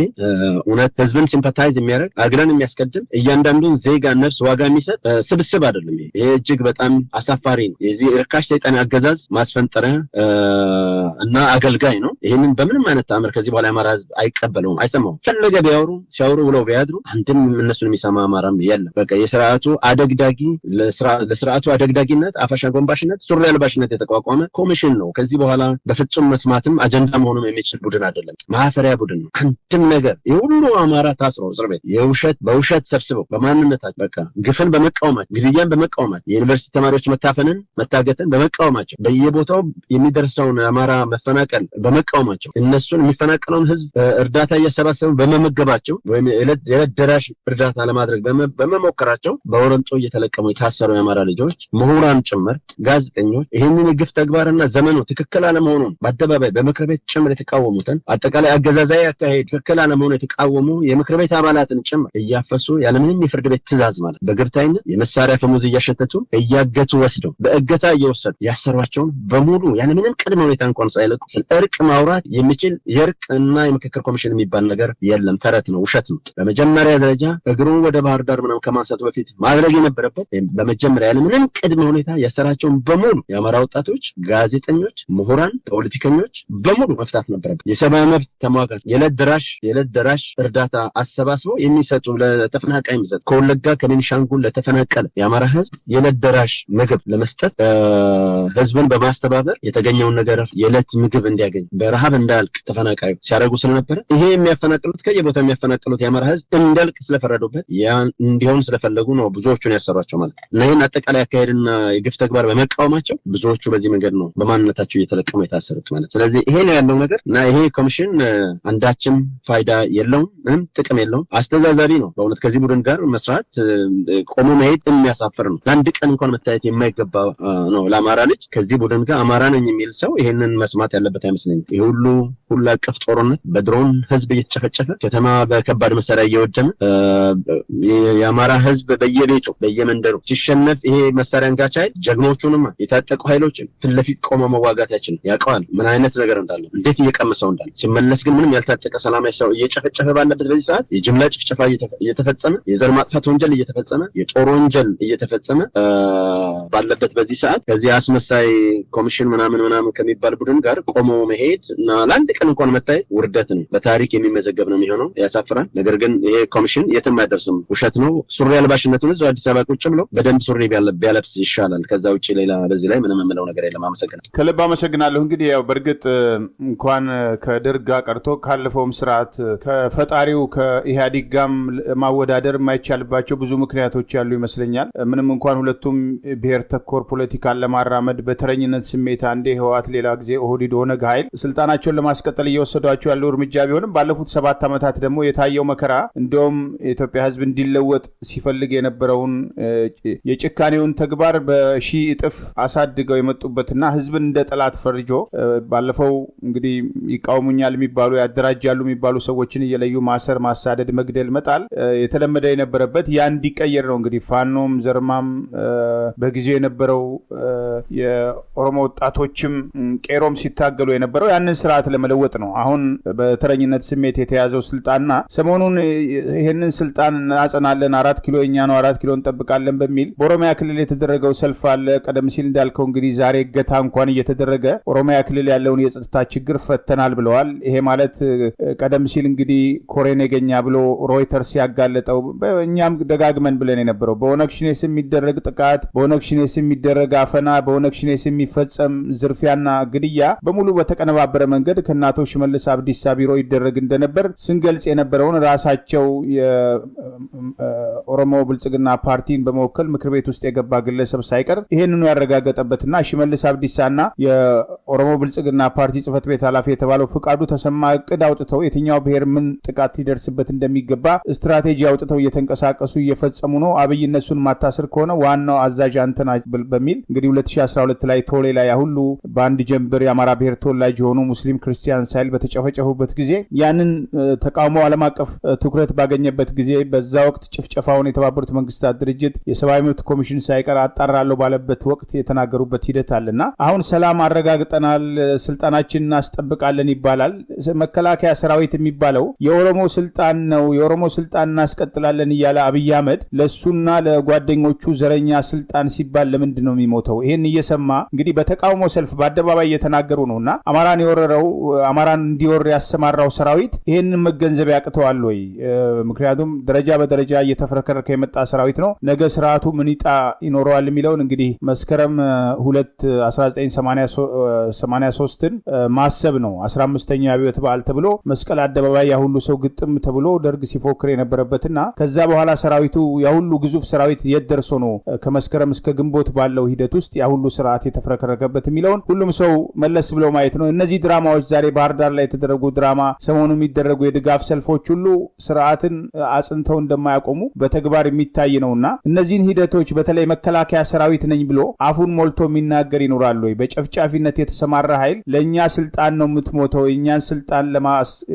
እውነት ህዝብን ሲምፓታይዝ የሚያደርግ አገርን የሚያስቀድም እያንዳንዱን ዜጋ ነፍስ ዋጋ የሚሰጥ ስብስብ አይደለም። ይሄ እጅግ በጣም አሳፋሪ ነው። የዚህ ርካሽ ሰይጣን አገዛዝ ማስፈንጠሪያ እና አገልጋይ ነው። ይሄንን በምንም አይነት ተአምር ከዚህ በኋላ አማራ ህዝብ አይቀበለውም፣ አይሰማውም። ፈለገ ሲያወሩ ብለው ቢያድሩ አንድም እነሱን የሚሰማ አማራም የለም። በቃ የስርዓቱ አደግዳጊ ለስርዓቱ አደግዳጊነት፣ አፋሽ አጎንባሽነት፣ ሱሪ አልባሽነት የተቋቋመ ኮሚሽን ነው። ከዚህ በኋላ በፍጹም መስማትም አጀንዳ መሆኑም የሚችል ቡድን አይደለም። ማፈሪያ ቡድን ነው። አንድም ነገር የሁሉ አማራ ታስሮ እስር ቤት በውሸት ሰብስበው በማንነታቸው በቃ ግፍን በመቃወማቸው ግድያን በመቃወማቸው የዩኒቨርሲቲ ተማሪዎች መታገትን በመቃወማቸው በየቦታው የሚደርሰውን አማራ መፈናቀል በመቃወማቸው እነሱን የሚፈናቀለውን ህዝብ እርዳታ እያሰባሰቡ በመመገባቸው ወይም የዕለት ደራሽ እርዳታ ለማድረግ በመሞከራቸው በወረንጦ እየተለቀሙ የታሰሩ የአማራ ልጆች፣ ምሁራን ጭምር፣ ጋዜጠኞች ይህንን የግፍ ተግባርና ዘመኑ ትክክል አለመሆኑን በአደባባይ በምክር ቤት ጭምር የተቃወሙትን አጠቃላይ አገዛዛዊ አካሄድ ትክክል አለመሆኑ የተቃወሙ የምክር ቤት አባላትን ጭምር እያፈሱ ያለምንም የፍርድ ቤት ትዕዛዝ ማለት በግርታይነት የመሳሪያ ፈሙዝ እያሸተቱ እያገቱ ወስደው በእገታ እየወሰዱ ያሰሯቸውን በሙሉ ያለምንም ቅድመ ሁኔታ እንኳን ሳይለቁ እርቅ ማውራት የሚችል የእርቅ እና የምክክር ኮሚሽን የሚባል ነገር የለም። ተረት ነው፣ ውሸት ነው። በመጀመሪያ ደረጃ እግሩን ወደ ባህር ዳር ምናምን ከማንሳቱ በፊት ማድረግ የነበረበት በመጀመሪያ ያለምንም ቅድመ ሁኔታ ያሰራቸውን በሙሉ የአማራ ወጣቶች፣ ጋዜጠኞች፣ ምሁራን፣ ፖለቲከኞች በሙሉ መፍታት ነበረበት። የሰብአዊ መብት ተሟጋች የዕለት ደራሽ እርዳታ አሰባስበው የሚሰጡ ለተፈናቃይ የሚሰጡ ከወለጋ ከቤኒሻንጉል ለተፈናቀለ የአማራ ህዝብ የዕለት ደራሽ ምግብ ለመስጠት ህዝብን በማስተባበር የተገኘውን ነገር የዕለት ምግብ እንዲያገኝ በረሃብ እንዳያልቅ ተፈናቃዩ ሲያደርጉ ስለነበረ ይሄ የሚያፈናቅሉት ከየቦታው የሚያፈናቅሉት የአማራ ህዝብ እንዳልቅ ስለፈረዱበት ያን እንዲሆን ስለፈለጉ ነው ብዙዎቹን ያሰሯቸው ማለት ነው። እና ይህን አጠቃላይ አካሄድና የግፍ ተግባር በመቃወማቸው ብዙዎቹ በዚህ መንገድ ነው በማንነታቸው እየተለቀሙ የታሰሩት ማለት። ስለዚህ ይሄ ነው ያለው ነገር እና ይሄ ኮሚሽን አንዳችም ፋይዳ የለውም፣ ምንም ጥቅም የለውም። አስተዛዛቢ ነው በእውነት ከዚህ ቡድን ጋር መስራት ቆሞ መሄድ የሚያሳፍር ነው። ለአንድ ቀን እንኳን መታየት የማይገባ ነው ለአማራ ልጅ። ከዚህ ቡድን ጋር አማራ ነኝ የሚል ሰው ይሄንን መስማት ያለበት አይመስለኝም። ይሄ ሁሉ አቀፍ ጦርነት በድሮን ህዝብ እየተጨፈጨፈ ከተማ በከባድ መሳሪያ እየወደመ የአማራ ህዝብ በየቤቱ በየመንደሩ ሲሸነፍ ይሄ መሳሪያ አንጋች ኃይል ጀግኖቹንም የታጠቁ ኃይሎችን ፊት ለፊት ቆሞ መዋጋታችን ያውቀዋል ምን አይነት ነገር እንዳለ እንዴት እየቀመሰው እንዳለ። ሲመለስ ግን ምንም ያልታጠቀ ሰላማዊ ሰው እየጨፈጨፈ ባለበት በዚህ ሰዓት የጅምላ ጭፍጨፋ እየተፈጸመ የዘር ማጥፋት ወንጀል እየተፈጸመ የጦር ወንጀል እየተፈጸመ ባለበት በዚህ ሰዓት ከዚህ አስመሳይ ኮሚሽን ምናምን ከሚባል ቡድን ጋር ቆሞ መሄድ እና ለአንድ ቀን እንኳን መታየት ውርደት ነው። በታሪክ የሚመዘገብ ነው የሚሆነው። ያሳፍራል። ነገር ግን ይሄ ኮሚሽን የትም አይደርስም። ውሸት ነው። ሱሪ አልባሽነቱን እዛው አዲስ አበባ ቁጭ ብሎ በደንብ ሱሪ ቢያለብስ ይሻላል። ከዛ ውጪ ሌላ በዚህ ላይ ምንም የምለው ነገር የለም። አመሰግናለሁ። ከልብ አመሰግናለሁ። እንግዲህ ያው በእርግጥ እንኳን ከደርግ ጋር ቀርቶ ካለፈውም ስርዓት ከፈጣሪው ከኢህአዴግ ጋርም ማወዳደር የማይቻልባቸው ብዙ ምክንያቶች ያሉ ይመስለኛል። ምንም እንኳን ሁለቱም ብሔር ተኮር ፖለቲካን ለማራመድ በተረኝነት ስሜት አንዴ ህወሓት ሌላ ጊዜ ኦህዴድ ኦነግ ኃይል ስልጣናቸውን ለማስቀጠል እየወሰዷቸው ያለው እርምጃ ቢሆንም ባለፉት 7 ዓመታት ደግሞ የታየው መከራ እንደውም የኢትዮጵያ ህዝብ እንዲለወጥ ሲፈልግ የነበረውን የጭካኔውን ተግባር በሺህ እጥፍ አሳድገው የመጡበትና ህዝብን እንደ ጠላት ፈርጆ ባለፈው እንግዲህ ይቃወሙኛል የሚባሉ ያደራጃሉ የሚባሉ ሰዎችን እየለዩ ማሰር፣ ማሳደድ፣ መግደል፣ መጣል የተለመደ የነበረበት ያ እንዲቀየር ነው እንግዲህ ፋኖም ዘርማም በጊዜው የነበረው የኦሮሞ ወጣቶችም ቄሮም ሲታገሉ የነበረው ያንን ስርዓት ለመለወጥ ነው። አሁን በተረኝነት ስሜት የተያዘው ስልጣንና ሰሞኑን ይህንን ስልጣን እናጸናለን 4 ኪሎ የኛ ነው 4 ኪሎ እንጠብቃለን በሚል በኦሮሚያ ክልል የተደረገው ሰልፍ አለ። ቀደም ሲል እንዳልከው እንግዲህ ዛሬ እገታ እንኳን እየተደረገ ኦሮሚያ ክልል ያለውን የጸጥታ ችግር ፈተናል ብለዋል። ይሄ ማለት ቀደም ሲል እንግዲህ ኮሬ ነገኛ ብሎ ሮይተርስ ያጋለጠው እኛም ደጋግመን ብለን የነበረው በኦነግ ሸኔ ስም የሚደረግ ጥቃት፣ በኦነግ ሸኔ ስም የሚደረግ አፈና፣ በኦነግ ሸኔ ስም የሚፈጸም ዝርፊያና ግድያ በሙሉ በተቀነባበረ መንገድ ከአቶ ሽመልስ አብዲሳ ቢሮ ይደረግ እንደነበር ስንገልጽ የነበረውን ራሳቸው የኦሮሞ ብልጽግና ፓርቲን በመወከል ምክር ቤት ውስጥ የገባ ግለሰብ ሳይቀር ይሄንኑ ያረጋገጠበትና ሽመልስ አብዲሳና የኦሮሞ ብልጽግና ፓርቲ ጽህፈት ቤት ኃላፊ የተባለው ፍቃዱ ተሰማ እቅድ አውጥተው የትኛው ብሔር ምን ጥቃት ሊደርስበት እንደሚገባ ስትራቴጂ አውጥተው እየተንቀሳቀሱ እየፈጸሙ ነው። አብይ እነሱን ማታስር ከሆነ ዋናው አዛዥ አንተና በሚል እንግዲህ 2012 ላይ ቶሌ ላይ ሁሉ በአንድ ጀንበር የአማራ ብሔር ተወላጅ የሆኑ ሙስሊም ክርስቲያን ሳይል በተጨፈጨፉበት ጊዜ ያንን ተቃውሞ ዓለም አቀፍ ትኩረት ባገኘበት ጊዜ በዛ ወቅት ጭፍጨፋውን የተባበሩት መንግስታት ድርጅት የሰብአዊ መብት ኮሚሽን ሳይቀር አጣራለሁ ባለበት ወቅት የተናገሩበት ሂደት አለና አሁን ሰላም አረጋግጠናል፣ ስልጣናችንን እናስጠብቃለን ይባላል። መከላከያ ሰራዊት የሚባለው የኦሮሞ ስልጣን ነው፣ የኦሮሞ ስልጣን እናስቀጥላለን እያለ አብይ አህመድ ለሱና ለጓደኞቹ ዘረኛ ስልጣን ሲባል ለምንድን ነው የሚሞተው? ይሄን እየሰማ እንግዲህ በተቃውሞ ሰልፍ በአደባባይ እየተናገሩ ነውና አማራን የወረረው አማራን እንዲወር ያሰማራው ሰራዊት ይሄንን መገንዘብ ያቅተዋል ወይ? ምክንያቱም ደረጃ በደረጃ እየተፈረከረከ የመጣ ሰራዊት ነው። ነገ ስርዓቱ ምን ይጣ ይኖረዋል የሚለውን እንግዲህ መስከረም 2 1983ን ማሰብ ነው። 15ኛ አብዮት በዓል ተብሎ መስቀል አደባባይ ያ ሁሉ ሰው ግጥም ተብሎ ደርግ ሲፎክር የነበረበትና ከዛ በኋላ ሰራዊቱ ያ ሁሉ ግዙፍ ሰራዊት የት ደርሶ ነው ከመስከረም እስከ ግንቦት ባለው ሂደት ውስጥ ያ ሁሉ ስርዓት የተፈረከረከበት የሚለውን ሁሉም ሰው መለስ ብለው ማየት ነው። እነዚህ ድራማዎች ዛሬ ባህር ዳር ላይ የተደረጉ ድራማ፣ ሰሞኑ የሚደረጉ የድጋፍ ሰልፎች ሁሉ ስርዓትን አጽንተው እንደማያቆሙ በተግባር የሚታይ ነውና እነዚህን ሂደቶች በተለይ መከላከያ ሰራዊት ነኝ ብሎ አፉን ሞልቶ የሚናገር ይኖራል ወይ? በጨፍጫፊነት የተሰማራ ኃይል ለኛ ስልጣን ነው የምትሞተው የኛን ስልጣን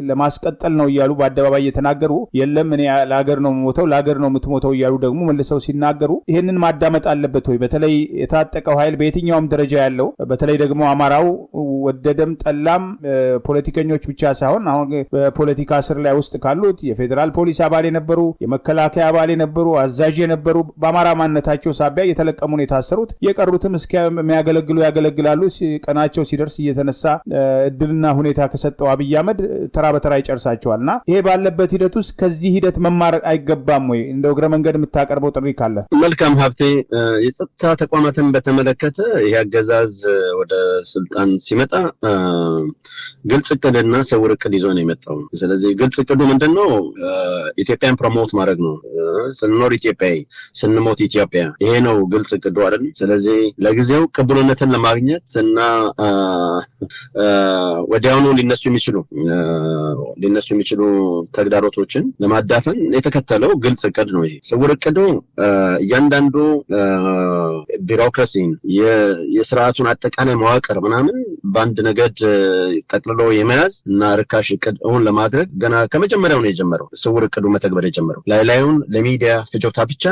ለማስቀጠል ነው እያሉ በአደባባይ እየተናገሩ የለም እኔ ለሀገር ነው የምሞተው ለሀገር ነው የምትሞተው እያሉ ደግሞ መልሰው ሲናገሩ ይሄንን ማዳመጥ አለበት ወይ? በተለይ የታጠቀው ኃይል በየትኛውም ደረጃ ያለው በተለይ ደግሞ አማራው ወደደም ጠላም ፖለቲከኞች ብቻ ሳይሆን አሁን በፖለቲካ ስር ላይ ውስጥ ካሉት የፌዴራል ፖሊስ አባል የነበሩ የመከላከያ አባል የነበሩ አዛዥ የነበሩ በአማራ ማንነታቸው ሳቢያ እየተለቀሙ ነው የታሰሩት። የቀሩትም እስከሚያገለግሉ ያገለግላሉ። ቀናቸው ሲደርስ እየተነሳ እድልና ሁኔታ ከሰጠው አብይ አህመድ ተራ በተራ ይጨርሳቸዋልና ይሄ ባለበት ሂደት ውስጥ ከዚህ ሂደት መማር አይገባም ወይ? እንደው እግረ መንገድ የምታቀርበው ጥሪ ካለ። መልካም ሀብቴ፣ የጸጥታ ተቋማትን በተመለከተ ይሄ አገዛዝ ወደ ስልጣን ሲመጣ ግልጽ እቅድና ስውር እቅድ ይዞ ነው የመጣው። ስለዚህ ግልጽ እቅዱ ምንድነው? ኢትዮጵያን ፕሮሞት ማድረግ ነው። ስንኖር ኢትዮጵያዊ ስንሞት ኢትዮጵያ። ይሄ ነው ግልጽ እቅዱ አይደል? ስለዚህ ለጊዜው ቅቡልነትን ለማግኘት እና ወዲያውኑ ሊነሱ የሚችሉ ተግዳሮቶችን ለማዳፈን የተከተለው ግልጽ እቅድ ነው። ይሄ ስውር እቅዱ እያንዳንዱ ቢሮክራሲን የስርዓቱን አጠቃላይ መዋቅር ምናምን በአንድ ነገድ ጠቅልሎ የመያዝ እና ርካሽ እቅድ እውን ለማድረግ ገና ከመጀመሪያው ነው የጀመረው። ስውር እቅዱ መተግበር የጀመረው ላይላዩን ለሚዲያ ፍጆታ ብቻ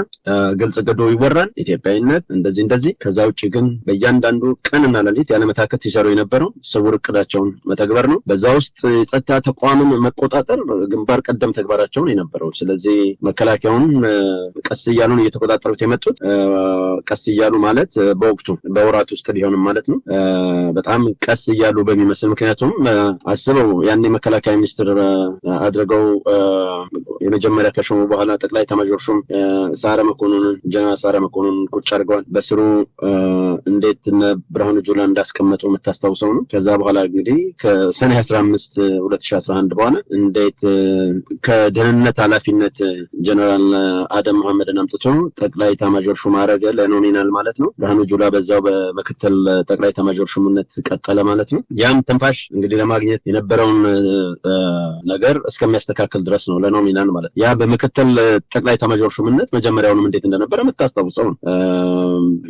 ግልጽ እቅዱ ይወራል፣ ኢትዮጵያዊነት እንደዚህ። ከዛ ውጭ ግን በእያንዳንዱ ቀንና ሌሊት ያለመታከት ሲሰሩ የነበረው ስውር እቅዳቸውን መተግበር ነው። በዛ ውስጥ የጸጥታ ተቋምን መቆጣጠር ግንባር ቀደም ተግባራቸውን የነበረው። ስለዚህ መከላከያውን ቀስ እያሉን እየተቆጣጠሩት የመጡት ቀስ እያሉ ማለት በወቅቱ በወራት ውስጥ ሊሆንም ማለት ነው። በጣም ቀስ እያሉ በሚመስል ምክንያቱም አስበው ያኔ መከላከያ ሚኒስትር አድርገው የመጀመሪያ ከሾሙ በኋላ ጠቅላይ ኤታማዦር ሹም ጀነራል ሳረ መኮንን ቁጭ አድርገዋል። በስሩ እንዴት እነ ብርሃኑ ጁላ እንዳስቀመጡ የምታስታውሰው ነው። ከዛ በኋላ እንግዲህ ከሰኔ 15 2011 በኋላ እንዴት ከደህንነት ኃላፊነት ጀነራል አደም መሐመድን አምጥቶ ጠቅላይ ኤታማዦር ሹም አደረገ፣ ለኖሚናል ማለት ነው። ብርሃኑ ጁላ በዛው በምክትል ጠቅላይ ኤታማዦር ሹምነት ቀጠለ ማለት ነው። ያም ትንፋሽ እንግዲህ ለማግኘት የነበረውን ነገር እስከሚያስተካክል ድረስ ነው ለኖሚናል ማለት። ያ በምክትል ጠቅላይ ኤታማዦር ሹምነት መጀመሪያውንም እንዴት እንደነበረ የምታስታውሰው ነው።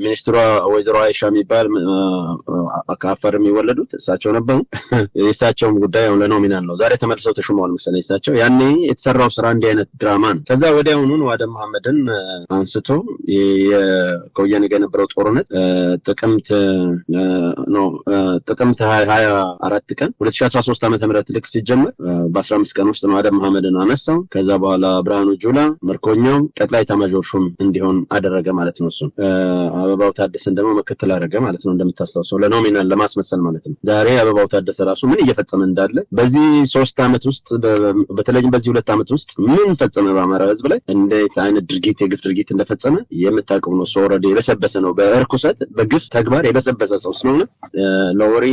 ሚኒስትሯ ወይዘሮ አይሻ የሚባል ከአፋር የሚወለዱት እሳቸው ነበሩ። የእሳቸውም ጉዳይ ለኖሚናል ነው። ዛሬ ተመልሰው ተሹመዋል መሰለኝ እሳቸው። ያኔ የተሰራው ስራ እንዲህ አይነት ድራማ ነው። ከዛ ወዲያውኑ አደም መሐመድን አንስቶ ከወያኔ ጋር የነበረው ጦርነት ጥቅምት 24 ቀን 2013 ዓ.ም ልክ ሲጀመር በ15 ቀን ውስጥ ነው አደም መሐመድን አነሳው። ከዛ በኋላ ብርሃኑ ጁላ ምርኮኛው ጠቅላይ ኤታማዦር ሹም እንዲሆን አደረገ ማለት ነው። እሱን አበባው ታደሰን ደግሞ ምክትል አደረገ ማለት ነው። እንደምታስታውሰው ለኖሚናል ለማስመሰል ማለት ነው። ዛሬ አበባው ታደሰ ራሱ ምን እየፈጸመ እንዳለ በዚህ 3 ዓመት ውስጥ በተለይም በዚህ 2 ዓመት ውስጥ ምን ፈጸመ በአማራ ህዝብ ላይ እንዴት አይነት ድርጊት የግፍ ድርጊት እንደፈጸመ የምታውቀው ነው። ሰው ኦልሬዲ የበሰበሰ ነው። በእርኩሰት በግፍ ተግባር የበሰበሰ ሰው ስለሆነ ለወሬ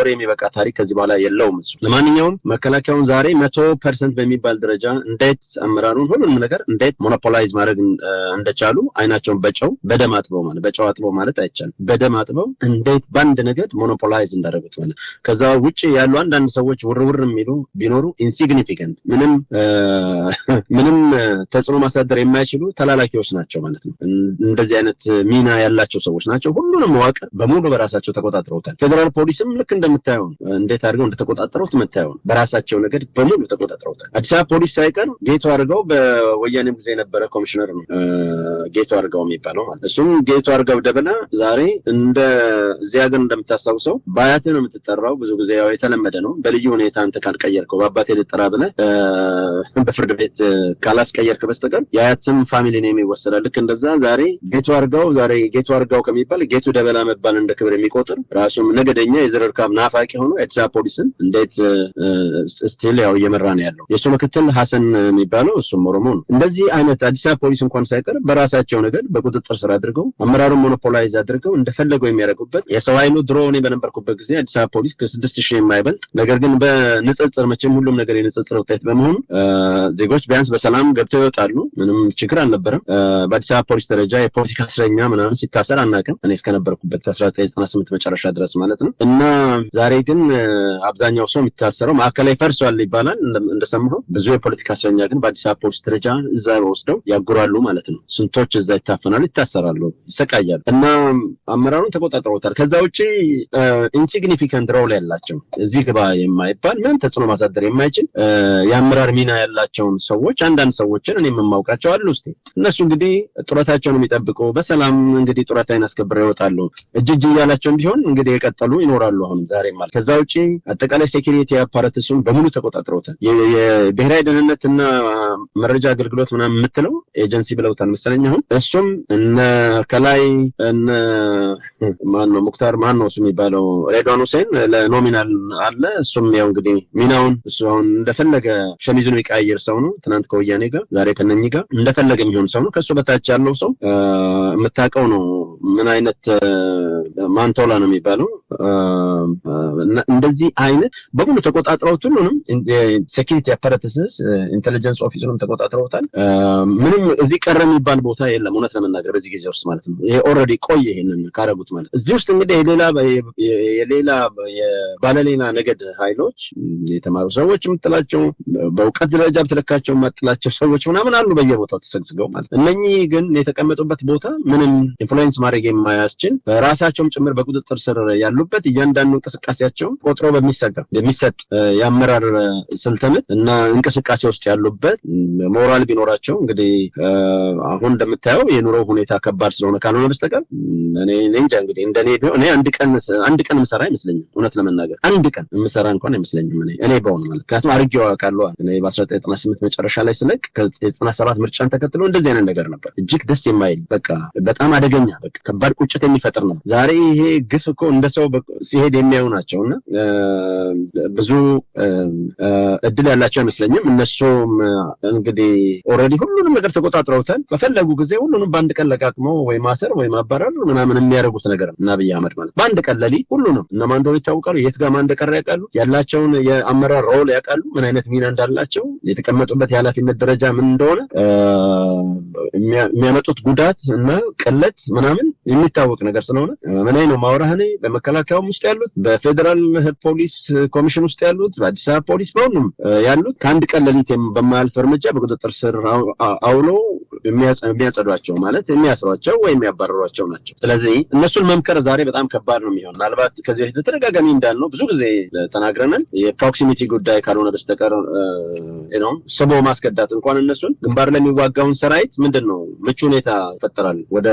የሚበቃ ታሪክ ከዚህ በኋላ የለውም እሱ። ለማንኛውም መከላከያውን ዛሬ 100% በሚባል ደረጃ እንዴት አመራሩን ሁሉንም ነገር እንዴት ሞኖፖላይዝ ማድረግ እንደቻሉ አይናቸውን በደም አጥበው ማለት በጨው አጥበው ማለት አይቻልም። በደም አጥበው እንዴት ባንድ ነገድ ሞኖፖላይዝ እንዳደረጉት ማለት። ከዛ ውጪ ያሉ አንዳንድ ሰዎች ውርውር የሚሉ ቢኖሩ ኢንሲግኒፊካንት ምንም ተጽዕኖ ማሳደር የማይችሉ ተላላኪዎች ናቸው ማለት ነው። እንደዚህ አይነት ሚና ያላቸው ሰዎች ናቸው። ሁሉንም መዋቅር በሙሉ በራሳቸው ተቆጣጥረውታል። ፌደራል ፖሊስም ልክ እንደምታየው እንዴት አድርገው እንደተቆጣጠሩት የምታየው በራሳቸው ነገድ በሙሉ ተቆጣጥረውታል። አዲስ አበባ ፖሊስ ሳይቀር ጌቱ አድርገው በወያኔም ጊዜ የነበረ ኮሚሽነር ነው ጌቱ አድርገው የሚባለው ማለት። እሱም ጌቱ አድርገው ደበላ ዛሬ እንደ እዚያ ሀገር እንደምታስታውሰው በአያትህ ነው የምትጠራው። ብዙ ጊዜ ያው የተለመደ ነው። በልዩ ሁኔታ አንተ ካልቀየርከው በአባቴ ልጠራ ብለህ በፍርድ ቤት ካላስቀየርክ በስተቀር የአያት ስም ፋሚሊ ኔም ይወሰዳል። ልክ እንደዛ ዛሬ ጌቱ አድርገው ከሚባል ጌቱ ደበላ መባል እንደ ክብር የሚቆጥር ራሱም ነገደኛ የዘረርካም ናፋቂ ሆኖ አዲስ አበባ ፖሊስን እንዴት ስቲል ያው እየመራ ነው ያለው። የሱ ምክትል ሐሰን የሚባለው እሱም ኦሮሞ ነው። እንደዚህ አይነት አዲስ አበባ ፖሊስ እንኳን ሳይቀር በራሳቸው ነገር በቁጥጥር ስር አድርገው አመራሩን ሞኖፖላይዝ አድርገው እንደፈለገው የሚያደርጉበት የሰው ኃይሉ ድሮ እኔ በነበርኩበት ጊዜ አዲስ አበባ ፖሊስ ከ6000 የማይበልጥ ነገር ግን በንጽጽር መቼም ሁሉም ነገር የንጽጽር ውጤት በመሆኑ ዜጎች ቢያንስ በሰላም ገብተው ይወጣሉ። ምንም ችግር አልነበረም። በአዲስ አበባ ፖሊስ ደረጃ የፖለቲካ እስረኛ ምናምን ሲታሰር አናውቅም እኔ እስከነበርኩበት ከ1998 መጨረሻ ድረስ ማለት ነው። እና ዛሬ ግን አብዛኛው ሰው የሚታሰረው ማዕከላዊ ፈርሷል ይባላል። እንደሰማሁ ብዙ የፖለቲካ እስረኛ ግን በአዲስ አበባ ፖሊስ ደረጃ እዛ ወስደው ያጉራሉ ማለት ነው። ስንቶች እዛ ይታፈናሉ፣ ይታሰራሉ፣ ይሰቃያሉ እና አመራሩን ተቆጣጥረውታል። ከዛ ውጪ ኢንሲግኒፊካንት ሮል ያላቸው እዚህ ግባ የማይባል ምንም ተጽዕኖ ማሳደር የማይችል የአመራር ሚና ያላቸውን ሰዎች አንዳንድ ሰዎችን እኔ የማውቃቸው አሉ። እስቲ እነሱ እንግዲህ ጡረታቸውን የሚጠብቁ በሰላም እንግዲህ ጡረታን አስከብረው ይወጣሉ። እጅ እያላቸውም ቢሆን እንግዲህ የቀጠሉ ይኖራሉ አሁን ዛሬ ማለት። ከዛ ውጪ አጠቃላይ ሴኩሪቲ አፓራተሱን በሙሉ ተቆጣጥረውታል። የብሔራዊ ደህንነትና መረጃ አገልግሎት ምናምን የምትለው ኤጀንሲ ብለውታል መሰለኝ አሁን። እሱም እነ ከላይ እነ ማነው ሙክታር ማነው እሱ የሚባለው ሬድዋን ሁሴን ለኖሚናል አለ። እሱም ያው እንግዲህ ሚናውን እሱ አሁን እንደፈለገ ሸሚዙን የሚቀያየር ሰው ነው። ትናንት ከወያኔ ጋር ዛሬ ከነኚህ ጋር እንደፈለገ የሚሆን ሰው ነው። ከሱ በታች ያለው ሰው የምታውቀው ነው ምን አይነት ማንቶላ ነው የሚባለው። እንደዚህ አይነት በሙሉ ተቆጣጥረውት ሁሉንም ሴኩሪቲ አፓራተስስ ኢንተለጀንስ ኦፊሱንም ተቆጣጥረውታል። ምንም እዚህ ቀረ የሚባል ቦታ የለም እውነት ለመናገር በዚህ ጊዜ ውስጥ ማለት ነው። ይሄ ኦልሬዲ ቆየ ይሄንን ካረጉት ማለት እዚህ ውስጥ እንግዲህ የሌላ ባለሌላ ነገድ ኃይሎች የተማሩ ሰዎች የምትላቸው በእውቀት ደረጃ ብትለካቸው የማትላቸው ሰዎች ምናምን አሉ በየቦታው ተሰግስገው ማለት እነኚህ ግን የተቀመጡበት ቦታ ምንም ኢንፍሉዌንስ ማድረግ የማያስችል ራሳቸውም ጭምር በቁጥጥር ስር ያሉበት እያንዳንዱ እንቅስቃሴያቸው ቆጥሮ የሚሰጥ የአመራር ስልተምት እና እንቅስቃሴ ውስጥ ያሉበት ሞራል ቢኖራቸው እንግዲህ አሁን እንደምታየው የኑሮ ሁኔታ ከባድ ስለሆነ ካልሆነ በስተቀር እኔ እንጃ እንግዲህ እንደኔ ቢሆን እኔ አንድ ቀን ምሰራ አይመስለኝም እውነት ለመናገር አንድ ቀን ምሰራ እንኳን አይመስለኝም እኔ በሆነ ማለት ካቱ አርጌው አውቃለሁ። እኔ በ1998 መጨረሻ ላይ ስለቅ ከ97 ምርጫን ተከትሎ እንደዚህ አይነት ነገር ነበር። እጅግ ደስ የማይል በቃ በጣም አደገኛ በቃ ከባድ ቁጭት የሚፈጥር ነው። ዛሬ ይሄ ግፍ እኮ እንደ ሰው ሲሄድ የሚያዩ ናቸውና ብዙ እድል ያላቸው አይመስለኝም። እነሱም እንግዲህ ኦልሬዲ ሁሉንም ነገር ተቆጣጥረውታል። በፈለጉ ጊዜ ሁሉንም በአንድ ቀን ለቃቅመው ወይ ማሰር ወይ ማባረር ምናምን የሚያደርጉት ነገር ነው እና አብይ አህመድ ማለት በአንድ ቀን ሌሊት ሁሉንም እነማን እንደሆነ ይታወቃሉ። የት ጋር ማን እንደቀረ ያውቃሉ። ያላቸውን የአመራር ሮል ያውቃሉ። ምን አይነት ሚና እንዳላቸው የተቀመጡበት የኃላፊነት ደረጃ ምን እንደሆነ የሚያመጡት ጉዳት እና ቅለት ምናምን የሚታወቅ ነገር ስለሆነ ምን ነው ማውራህ እኔ በመከላከያውም ውስጥ ያሉት በፌደራል ፖሊስ ኮሚሽን ውስጥ ያሉት በአዲስ አበባ ፖሊስ በሁሉም ያሉት ከአንድ ቀን ሌሊት በማያልፍ እርምጃ በቁጥጥር ስር አውሎ የሚያጸዷቸው ማለት የሚያስሯቸው ወይም የሚያባረሯቸው ናቸው። ስለዚህ እነሱን መምከር ዛሬ በጣም ከባድ ነው የሚሆን። ምናልባት ከዚህ በፊት ተደጋጋሚ እንዳልነው ብዙ ጊዜ ተናግረናል። የፕሮክሲሚቲ ጉዳይ ካልሆነ በስተቀር ስቦ ማስከዳት እንኳን እነሱን ግንባር ላይ የሚዋጋውን ሰራዊት ምንድነው ምቹ ሁኔታ ይፈጠራል። ወደ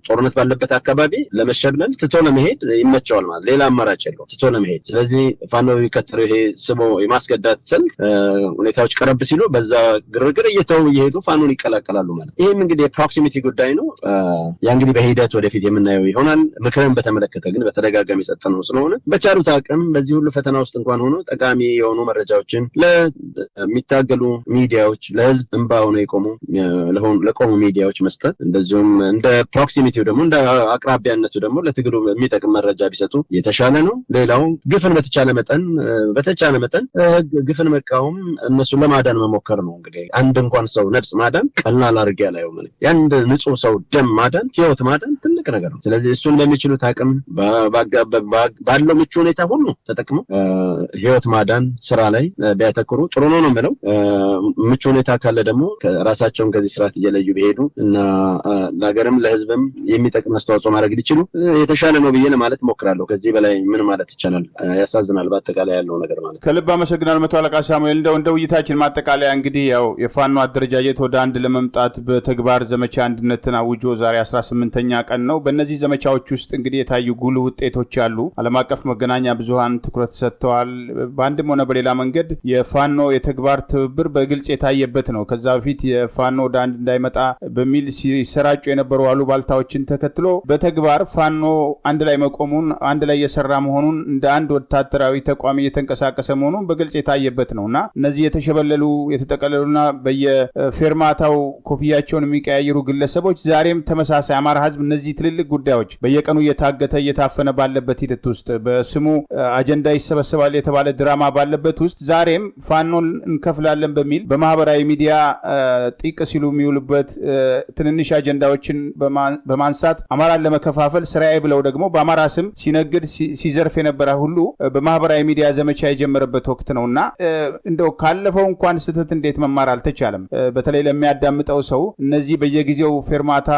ጦርነት ባለበት አካባቢ ለመሸግነል ትቶ ለመሄድ ይመቸዋል ማለት ሌላ አማራጭ የለውም ትቶ ለመሄድ። ስለዚህ ፋኖ የሚከተለው ይሄ ስቦ የማስከዳት ስልት ሁኔታዎች ቀረብ ሲሉ በዛ ግርግር እየሄዱ ፋኖን ይቀላቀላሉ ማለት። ይሄም እንግዲህ የፕሮክሲሚቲ ጉዳይ ነው። ያ እንግዲህ በሂደት ወደፊት የምናየው ይሆናል። ምክርን በተመለከተ ግን በተደጋጋሚ የሰጠነው ስለሆነ በቻሉት አቅም በዚህ ሁሉ ፈተና ውስጥ እንኳን ሆኖ ጠቃሚ የሆኑ መረጃዎችን ለሚታገሉ ሚዲያዎች ለህዝብ እንባ ሆነው ለቆሙ ሚዲያዎች መስጠት እንደዚሁም እንደ ፕሮክሲሚቲው ደግሞ እንደ አቅራቢያነቱ ደግሞ ለትግሉ የሚጠቅም መረጃ ቢሰጡ የተሻለ ነው። ሌላው ግፍን በተቻለ መጠን ግፍን መቃወም እነሱን ለማዳን መሞከር ነው። እንግዲህ አንድ እንኳን ሰው ነፍስ ማዳን ቀላል አድርጌ አላየው ማለት የአንድ ንጹህ ሰው ደም ማዳን ህይወት ማዳን ትልቅ ነገር ነው። ስለዚህ እሱን በሚችሉት አቅም ባለው ምቹ ሁኔታ ሁሉ ተጠቅመው ህይወት ማዳን ስራ ላይ ቢያተኩሩ ጥሩ ነው የምለው። ምቹ ሁኔታ ካለ ደግሞ ራሳቸውን ከዚህ ስርዓት እየለዩ ቢሄዱ እና ለሀገርም ለህዝብም የሚጠቅም አስተዋጽኦ ማድረግ ቢችሉ የተሻለ ነው ብዬ ለማለት ሞክራለሁ። ከዚህ በላይ ምን ማለት ይቻላል? ያሳዝናል በአጠቃላይ ያለው ነገር ማለት። ከልብ አመሰግናለሁ መቶ አለቃ ሳሙኤል። እንደ ውይይታችን ማጠቃለያ እንግዲህ ያው የፋኖ አደረጃጀት ወደ አንድ ለመምጣት በተግባር ዘመቻ አንድነትን አውጆ ዛሬ 18ኛ ቀን ነው። በእነዚህ ዘመቻዎች ውስጥ እንግዲህ የታዩ ጉልህ ውጤቶች አሉ። ዓለም አቀፍ መገናኛ ብዙሃን ትኩረት ሰጥተዋል። በአንድም ሆነ በሌላ መንገድ የፋኖ የተግባር ትብብር በግልጽ የታየበት ነው። ከዛ በፊት የፋኖ ወደ አንድ እንዳይመጣ በሚል ሲሰራጩ የነበሩ አሉባልታዎችን ተከትሎ በተግባር ፋኖ አንድ ላይ መቆሙን አንድ ላይ የሰራ መሆኑን እንደ አንድ ወታደራዊ ተቋም እየተንቀሳቀሰ መሆኑን በግልጽ የታየበት ነውና እነዚህ የተሸበለሉ የተጠቀለሉና በየፌርማታው ኮፍያቸውን የሚቀያየሩ ግለሰቦች ዛሬም ተመሳሳይ አማራ ህዝብ እነዚህ ትልልቅ ጉዳዮች በየቀኑ እየታገተ እየታፈነ ባለበት ሂደት ውስጥ በስሙ አጀንዳ ይሰበሰባል የተባለ ድራማ ባለበት ውስጥ ዛሬም ፋኖን እንከፍላለን በሚል በማህበራዊ ሚዲያ ጢቅ ሲሉ የሚውሉበት ትንንሽ አጀንዳዎችን በማንሳት አማራን ለመከፋፈል ስራዬ ብለው ደግሞ በአማራ ስም ሲነግድ ሲዘርፍ የነበረ ሁሉ በማህበራዊ ሚዲያ ዘመቻ የጀመረበት ወቅት ነውና እንደው ካለፈው እንኳን ስህተት እንዴት መማር አልተቻለም? በተለይ ለሚያዳምጠው ሰው እነዚህ በየጊዜው ፌርማታ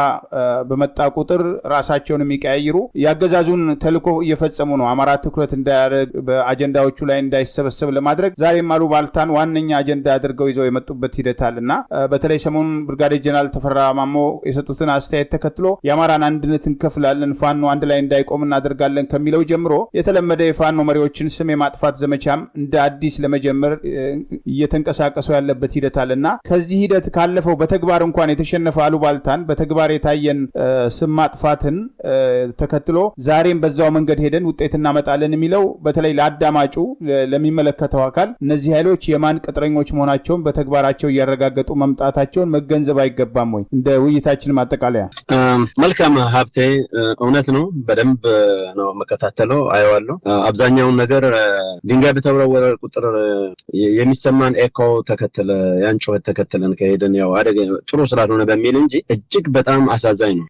በመጣ ቁጥር ራሳቸውን የሚቀያይሩ ያገዛዙን ተልዕኮ እየፈጸሙ ነው። አማራ ትኩረት እንዳያደርግ በአጀንዳዎቹ ላይ እንዳይሰበሰብ ለማድረግ ዛሬም አሉባልታን ዋነኛ አጀንዳ አድርገው ይዘው የመጡበት ሂደት አለና በተለይ ሰሞኑን ብርጋዴር ጀነራል ተፈራ ማሞ የሰጡትን አስተያየት ተከትሎ የአማራን አንድነት እንከፍላለን፣ ፋኖ አንድ ላይ እንዳይቆም እናደርጋለን ከሚለው ጀምሮ የተለመደ የፋኖ መሪዎችን ስም የማጥፋት ዘመቻም እንደ አዲስ ለመጀመር እየተንቀሳቀሱ ያለበት ሂደት አለና ከዚህ ሂደት ካለፈው በተግባር እንኳን የተሸነፈ አሉባልታን በተግባር የታየን ስም ማጥፋትን ተከትሎ ዛሬም በዛው መንገድ ሄደን ውጤት እናመጣለን የሚለው በተለይ ለአዳማጩ ለሚመለከተው አካል እነዚህ ኃይሎች የማን ቅጥረኞች መሆናቸውን በተግባራቸው እያረጋገጡ መምጣታቸውን መገንዘብ አይገባም ወይ? እንደ ውይይታችን ማጠቃለያ። መልካም ሀብቴ፣ እውነት ነው። በደንብ ነው መከታተለው፣ አየዋለሁ። አብዛኛውን ነገር ድንጋይ በተወረወረ ቁጥር የሚሰማን ኤኮ ተከተለ ያን ጩኸት ተከተለን ከሄደን ያው አደገ ጥሩ ስላልሆነ በሚል እንጂ እጅግ በጣም አሳዛኝ ነው።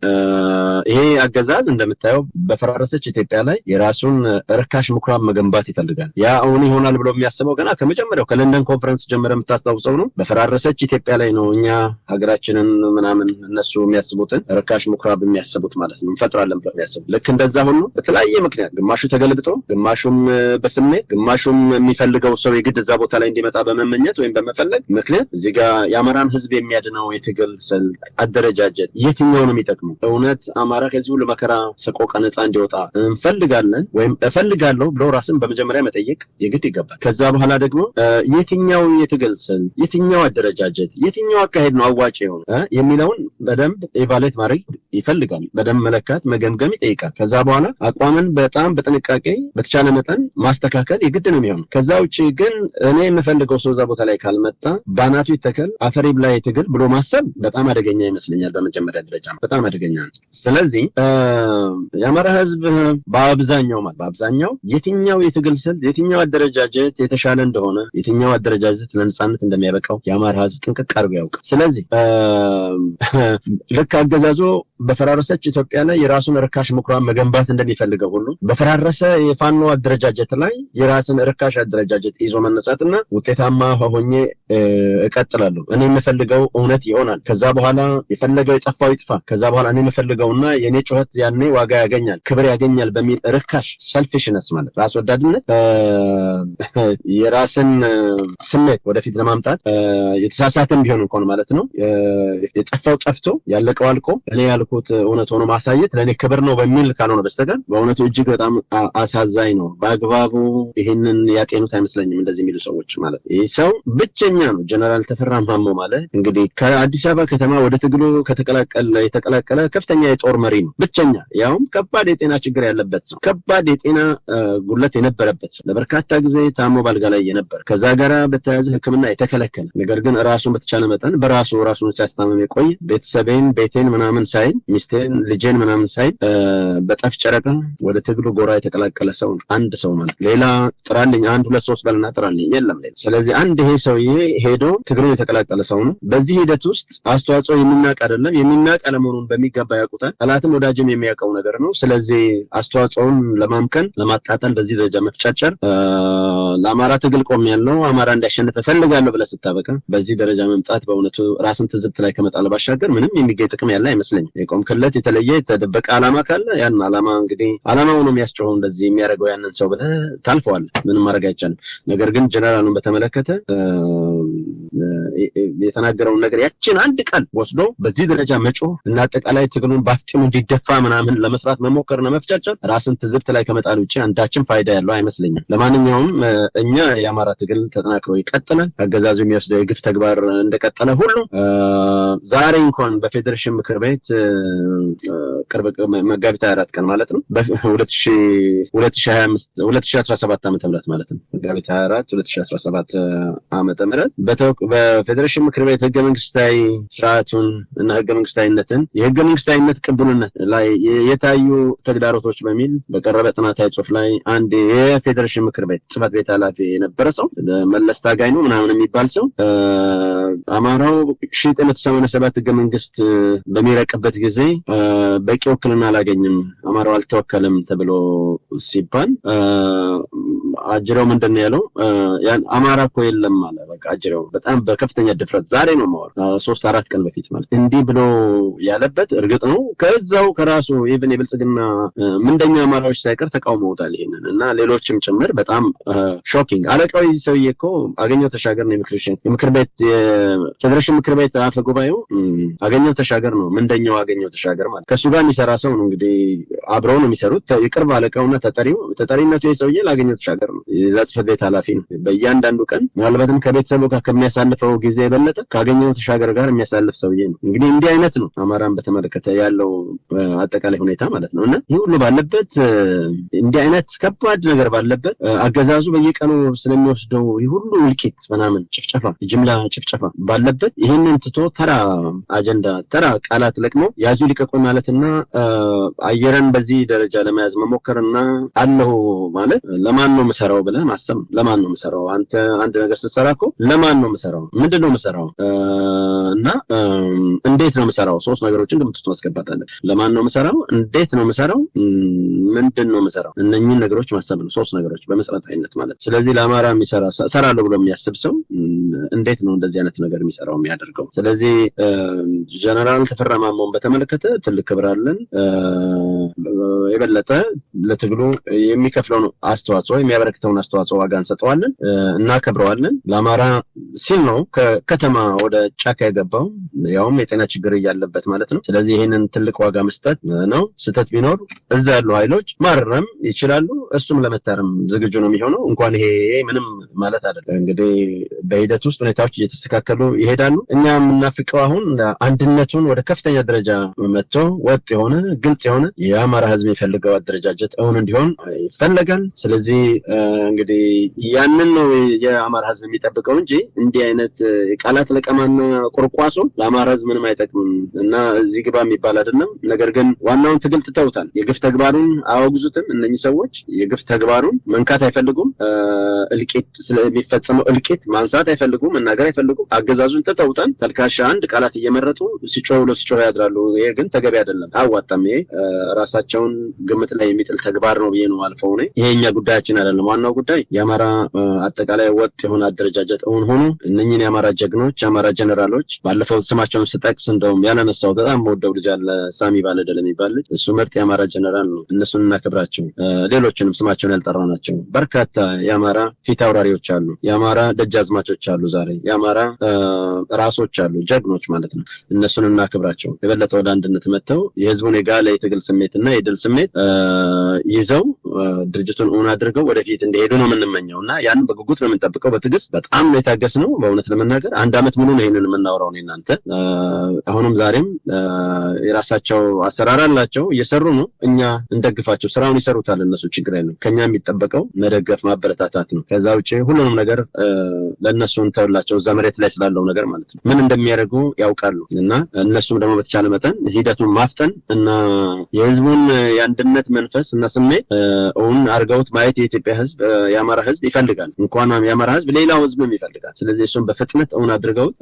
ይሄ አገዛዝ እንደምታየው በፈራረሰች ኢትዮጵያ ላይ የራሱን ርካሽ ምኩራብ መገንባት ይፈልጋል። ያ አሁን ይሆናል ብሎ የሚያስበው ገና ከመጀመሪያው ከለንደን ኮንፈረንስ ጀምረ የምታስታውሰው ነው። በፈራረሰች ኢትዮጵያ ላይ ነው እኛ ሀገራችንን ምናምን እነሱ የሚያስቡትን ርካሽ ምኩራብ የሚያስቡት ማለት ነው። እንፈጥራለን ብለው የሚያስቡት ልክ እንደዛ ሁሉ በተለያየ ምክንያት ግማሹ ተገልብጦ፣ ግማሹም በስሜት፣ ግማሹም የሚፈልገው ሰው የግድ እዛ ቦታ ላይ እንዲመጣ በመመኘት ወይም በመፈለግ ምክንያት እዚህ ጋር የአማራን ህዝብ የሚያድነው የትግል ስልት አደረጃጀት የትኛው ነው የሚጠቅመው? እውነት አማራ ከዚህ ሁሉ መከራ ሰቆቃ ነፃ እንዲወጣ እንፈልጋለን ወይም እፈልጋለሁ ብሎ ራስን በመጀመሪያ መጠየቅ የግድ ይገባል። ከዛ በኋላ ደግሞ የትኛው የትግል ስልት፣ የትኛው አደረጃጀት፣ የትኛው አካሄድ ነው አዋጭ የሆነ የሚለውን በደንብ ኢቫሉዌት ማድረግ ይፈልጋል። በደንብ መለካት መገምገም ይጠይቃል። ከዛ በኋላ አቋምን በጣም በጥንቃቄ በተቻለ መጠን ማስተካከል የግድ ነው የሚሆነው። ከዛ ውጪ ግን እኔ የምፈልገው ሰው እዛ ቦታ ላይ ካልመጣ ባናቱ ይተከል አፈሪ ብላ ትግል ብሎ ማሰብ በጣም አደገኛ ይመስለኛል። በመጀመሪያ ደረጃ በጣም አደገኛ ነው። ስለዚህ የአማራ ህዝብ በአብዛኛው የትኛው የትግል ስልት የትኛው አደረጃጀት የተሻለ እንደሆነ የትኛው አደረጃጀት ለነጻነት እንደሚያበቃው የአማራ ህዝብ ጥንቅቅ አድርጎ ያውቃል። ስለዚህ ልክ አገዛዞ በፈራረሰች ኢትዮጵያ ላይ የራሱን ርካሽ ምኩራብ መገንባት እንደሚፈልገው ሁሉ በፈራረሰ የፋኖ አደረጃጀት ላይ የራስን ርካሽ አደረጃጀት ይዞ መነሳትና ውጤታማ ሆኜ እቀጥላለሁ፣ እኔ የምፈልገው እውነት ይሆናል፣ ከዛ በኋላ የፈለገው የጠፋው ይጥፋ፣ ከዛ በኋላ እኔ የምፈልገውና የኔ ጩኸት ያኔ ዋጋ ያገኛል፣ ክብር ያገኛል በሚል ርካሽ ሰልፊሽነስ ማለት ራስ ወዳድነት የራስን ስሜት ወደፊት ለማምጣት የተሳሳተም ቢሆን እንኳን ማለት ነው የጠፋው ጠፍቶ ያለቀው አልቆ እኔ ያልኩት እውነት ሆኖ ማሳየት ለኔ ክብር ነው በሚል ካልሆነ በስተቀር በእውነቱ እጅግ በጣም አሳዛኝ ነው። በአግባቡ ይሄንን ያጤኑት አይመስለኝም እንደዚህ የሚሉ ሰዎች ማለት ይሄ ሰው ብቸኛ ነው። ጀነራል ተፈራ ማሞ ማለት እንግዲህ ከአዲስ አበባ ከተማ ወደ ትግሉ የተቀላቀለ ከፍተኛ የጦር መሪ ነው። ብቸኛ ያውም ከባድ የጤና ችግር ያለበት ሰው፣ ከባድ የጤና ጉድለት የነበረበት ሰው፣ ለበርካታ ጊዜ ታሞ ባልጋ ላይ የነበረ ከዛ ጋራ በተያያዘ ሕክምና የተከለከለ ነገር ግን ራሱን በተቻለ መጠን ራሱን ሲያስታመም የቆየ ቤቴን ምናምን ሳይል ሚስቴን ልጄን ምናምን ሳይል በጠፍ ጨረቃ ወደ ትግሉ ጎራ የተቀላቀለ ሰው አንድ ሰው ማለት ሌላ ጥራልኝ 1 2 3 በልና ጥራልኝ የለም ሌላ። ስለዚህ አንድ ይሄ ሰውዬ ሄዶ ትግሉ የተቀላቀለ ሰው ነው። በዚህ ሂደት ውስጥ አስተዋጽኦ የሚናቅ አይደለም፣ የሚናቅ አለመሆኑን በሚገባ ያውቁታል። ጠላትም ወዳጅም የሚያውቀው ነገር ነው። ስለዚህ አስተዋጽኦውን ለማምከን ለማጣጣል በዚህ ደረጃ መፍጨርጨር ለአማራ ትግል ቆሜያለሁ አማራ እንዲያሸንፍ እፈልጋለሁ ብለህ ስታበቃ በዚህ ደረጃ መምጣት በእውነቱ ራስን ትዝብት ላይ ከመጣል ባሻገር ምንም የሚገኝ ጥቅም ያለ አይመስለኝም። የቆምክለት የተለየ የተደበቀ ዓላማ ካለ ያን ዓላማ እንግዲህ ዓላማው ነው የሚያስጨው እንደዚህ የሚያደርገው ያንን ሰው ብለህ ታልፈዋለህ። ምንም ማድረግ አይቻልም። ነገር ግን ጀነራሉን በተመለከተ የተናገረውን ነገር ያችን አንድ ቃል ወስዶ በዚህ ደረጃ መጮህ እና አጠቃላይ ትግሉን ባፍጥሙ እንዲደፋ ምናምን ለመስራት መሞከርና መፍጨርጨር ራስን ትዝብት ላይ ከመጣል ውጪ አንዳችን ፋይዳ ያለው አይመስለኝም። ለማንኛውም እኛ የአማራ ትግል ተጠናክሮ ይቀጥላል። አገዛዙ የሚወስደው የግፍ ተግባር እንደቀጠለ ሁሉ ዛሬ እንኳን በፌዴሬሽን ምክር ቤት መጋቢት 24 ቀን ማለት ነው በ2017 ዓ.ም ማለት ነው መጋቢት 24 2017 ዓ.ም ፌዴሬሽን ምክር ቤት ህገ መንግስታዊ ስርዓቱን እና ህገ መንግስታዊነትን የህገ መንግስታዊነት ቅቡልነት ላይ የታዩ ተግዳሮቶች በሚል በቀረበ ጥናታዊ ጽሑፍ ላይ አንድ የፌዴሬሽን ምክር ቤት ጽሕፈት ቤት ኃላፊ የነበረ ሰው መለስ ታጋይ ነው ምናምን የሚባል ሰው አማራው 1987 ህገ መንግስት በሚረቅበት ጊዜ በቂ ውክልና አላገኝም፣ አማራው አልተወከለም ተብሎ ሲባል አጅሬው ምንድነው ያለው? ያን አማራ እኮ የለም ማለት በቃ አጅሬው በጣም በከፍተኛ ድፍረት ዛሬ ነው ማለት 3-4 ቀን በፊት ማለት እንዲህ ብሎ ያለበት እርግጥ ነው። ከዛው ከራሱ ኢቭን የብልጽግና ምንደኛ አማራዎች ሳይቀር ተቃውመውታል ይሄንን እና ሌሎችም ጭምር በጣም ሾኪንግ። አለቃው ይህ ሰውዬ እኮ አገኘው ተሻገር ነው የምክር ቤት የፌዴሬሽን ምክር ቤት አፈ ጉባኤው አገኘው ተሻገር ነው ምንደኛው አገኘው ተሻገር ማለት ከሱ ጋር የሚሰራ ሰው ነው እንግዲህ አብረው ነው የሚሰሩት። የቅርብ አለቃውና ተጠሪነቱ የሰውዬ ላገኘው ተሻገር ነው የዛ ጽሕፈት ቤት ኃላፊ ነው። በእያንዳንዱ ቀን ምናልባትም ከቤተሰቡ ጋር ከሚያሳልፈው ጊዜ የበለጠ ካገኘው ተሻገር ጋር የሚያሳልፍ ሰውዬ ነው። እንግዲህ እንዲህ አይነት ነው አማራን በተመለከተ ያለው አጠቃላይ ሁኔታ ማለት ነው። እና ይህ ሁሉ ባለበት እንዲህ አይነት ከባድ ነገር ባለበት አገዛዙ በየቀኑ ስለሚወስደው ይህ ሁሉ እልቂት ምናምን ጭፍጨፋ ጅምላ ጭፍጨፋ ባለበት ይሄንን ትቶ ተራ አጀንዳ ተራ ቃላት ለቅሞ ያዙ ሊቀቁ ማለትና አየረን በዚህ ደረጃ ለመያዝ መሞከርና አለው ማለት ለማን ነው መሰራው ብለህ ማሰብ። ለማን ነው መሰራው? አንተ አንድ ነገር ስትሰራ እኮ ለማን ነው መሰራው? ምንድነው መሰራው? እና እንዴት ነው መሰራው? ሶስት ነገሮችን ግምት ውስጥ ማስገባት አለብህ። ለማን ነው መሰራው? እንዴት ነው መሰራው? ምንድነው መሰራው? እነኚህን ነገሮች ማሰብ ነው። ሶስት ነገሮች በመሰረታዊነት ማለት። ስለዚህ ለአማራ የሚሰራ ሰራለሁ ብሎ የሚያስብ ሰው እንዴት ነው እንደዚህ አይነት ነገር የሚሰራው የሚያደርገው? ስለዚህ ጀነራል ተፈራ ማሞን በተመለከተ ትልቅ ክብር አለን። የበለጠ ለትግሉ የሚከፍለው ነው አስተዋጽኦ የሚያበረክተውን አስተዋጽኦ ዋጋ እንሰጠዋለን፣ እናከብረዋለን። ለአማራ ሲል ነው ከከተማ ወደ ጫካ የገባው ያውም የጤና ችግር እያለበት ማለት ነው። ስለዚህ ይሄንን ትልቅ ዋጋ መስጠት ነው። ስህተት ቢኖር እዛ ያሉ ኃይሎች ማረም ይችላሉ። እሱም ለመታረም ዝግጁ ነው የሚሆነው። እንኳን ይሄ ምንም ማለት አይደለም። እንግዲህ በሂደት ውስጥ ሁኔታዎች እየተስተካከሉ ይሄዳሉ። እኛ የምናፍቀው አሁን አንድነቱን ወደ ከፍተኛ ደረጃ መጥቶ ወጥ የሆነ ግልጽ የሆነ የአማራ ህዝብ የሚፈልገው አደረጃጀት እውን እንዲሆን ይፈለጋል። ስለዚህ እንግዲህ ያንን ነው የአማራ ህዝብ የሚጠብቀው እንጂ እንዲህ አይነት ቃላት ለቀማና ቁርቋሶ ለአማራ ህዝብ ምንም አይጠቅምም እና እዚህ ግባ የሚባል አይደለም። ነገር ግን ዋናውን ትግል ትተውታል። የግፍ ተግባሩን አያወግዙትም። እነኚህ ሰዎች የግፍ ተግባሩን መንካት አይፈልጉም። እልቂት ስለሚፈጸመው እልቂት ማንሳት አይፈልጉም፣ መናገር አይፈልጉም። አገዛዙን ትተውታል። ተልካሻ አንድ ቃላት እየመረጡ ሲጮህ ያድራሉ። ይሄ ግን ተገቢ አይደለም፣ አያዋጣም። ይሄ ራሳቸውን ግምት ላይ የሚጥል ተግባር ነው ብዬ ነው አልፈው ነው። ይሄኛ ጉዳያችን አይደለም። ዋናው ጉዳይ የአማራ አጠቃላይ ወጥ የሆነ አደረጃጀት እውን ሆኖ እነኚህን የአማራ ጀግኖች የአማራ ጀነራሎች ባለፈው ስማቸውን ስጠቅስ እንደውም ያላነሳው በጣም ወደው ልጅ አለ ሳሚ ባለደለ የሚባል ልጅ፣ እሱ ምርጥ የአማራ ጀነራል ነው። እነሱን እናከብራቸው። ሌሎችንም ስማቸውን ያልጠራናቸው በርካታ የአማራ ፊት አውራሪዎች አሉ፣ የአማራ ደጃዝማቾች አሉ፣ ዛሬ የአማራ ራሶች አሉ፣ ጀግኖች ማለት ነው። እነሱን እናከብራቸው። የበለጠ ወደ አንድነት መጥተው የህዝቡን የጋለ የትግል ስሜትና የድል ስሜት ይዘው ድርጅቱን እውን አድርገው ወደፊት እንዲሄዱ ነው የምንመኘው እና ያን በጉጉት ነው የምንጠብቀው። በትዕግስት በጣም ነው የታገስነው። በእውነት ለመናገር 1 ዓመት ሙሉ ነው ይሄንን የምናወራው ነው እናንተ። አሁንም ዛሬም የራሳቸው አሰራር አላቸው፣ እየሰሩ ነው። እኛ እንደግፋቸው። ስራውን ይሰሩታል እነሱ፣ ችግር የለም። ከኛ የሚጠበቀው መደገፍ ማበረታታት ነው። ከዛ ውጪ ሁሉንም ነገር ለነሱ እንተውላቸው፣ እዛ መሬት ላይ ስላለው ነገር ማለት ነው። ምን እንደሚያደርጉ ያውቃሉ እና እነሱም ደግሞ በተቻለ መጠን ሂደቱን ማፍጠን እና የህዝቡን የአንድነት መንፈስ እና ስሜት እውን አድርገውት ማየት የኢትዮጵያ ህዝብ የአማራ ህዝብ ይፈልጋል። እንኳን የአማራ ህዝብ ሌላው ህዝብም ይፈልጋል። ስለዚህ እሱን በፍጥነት እውን አድርገውት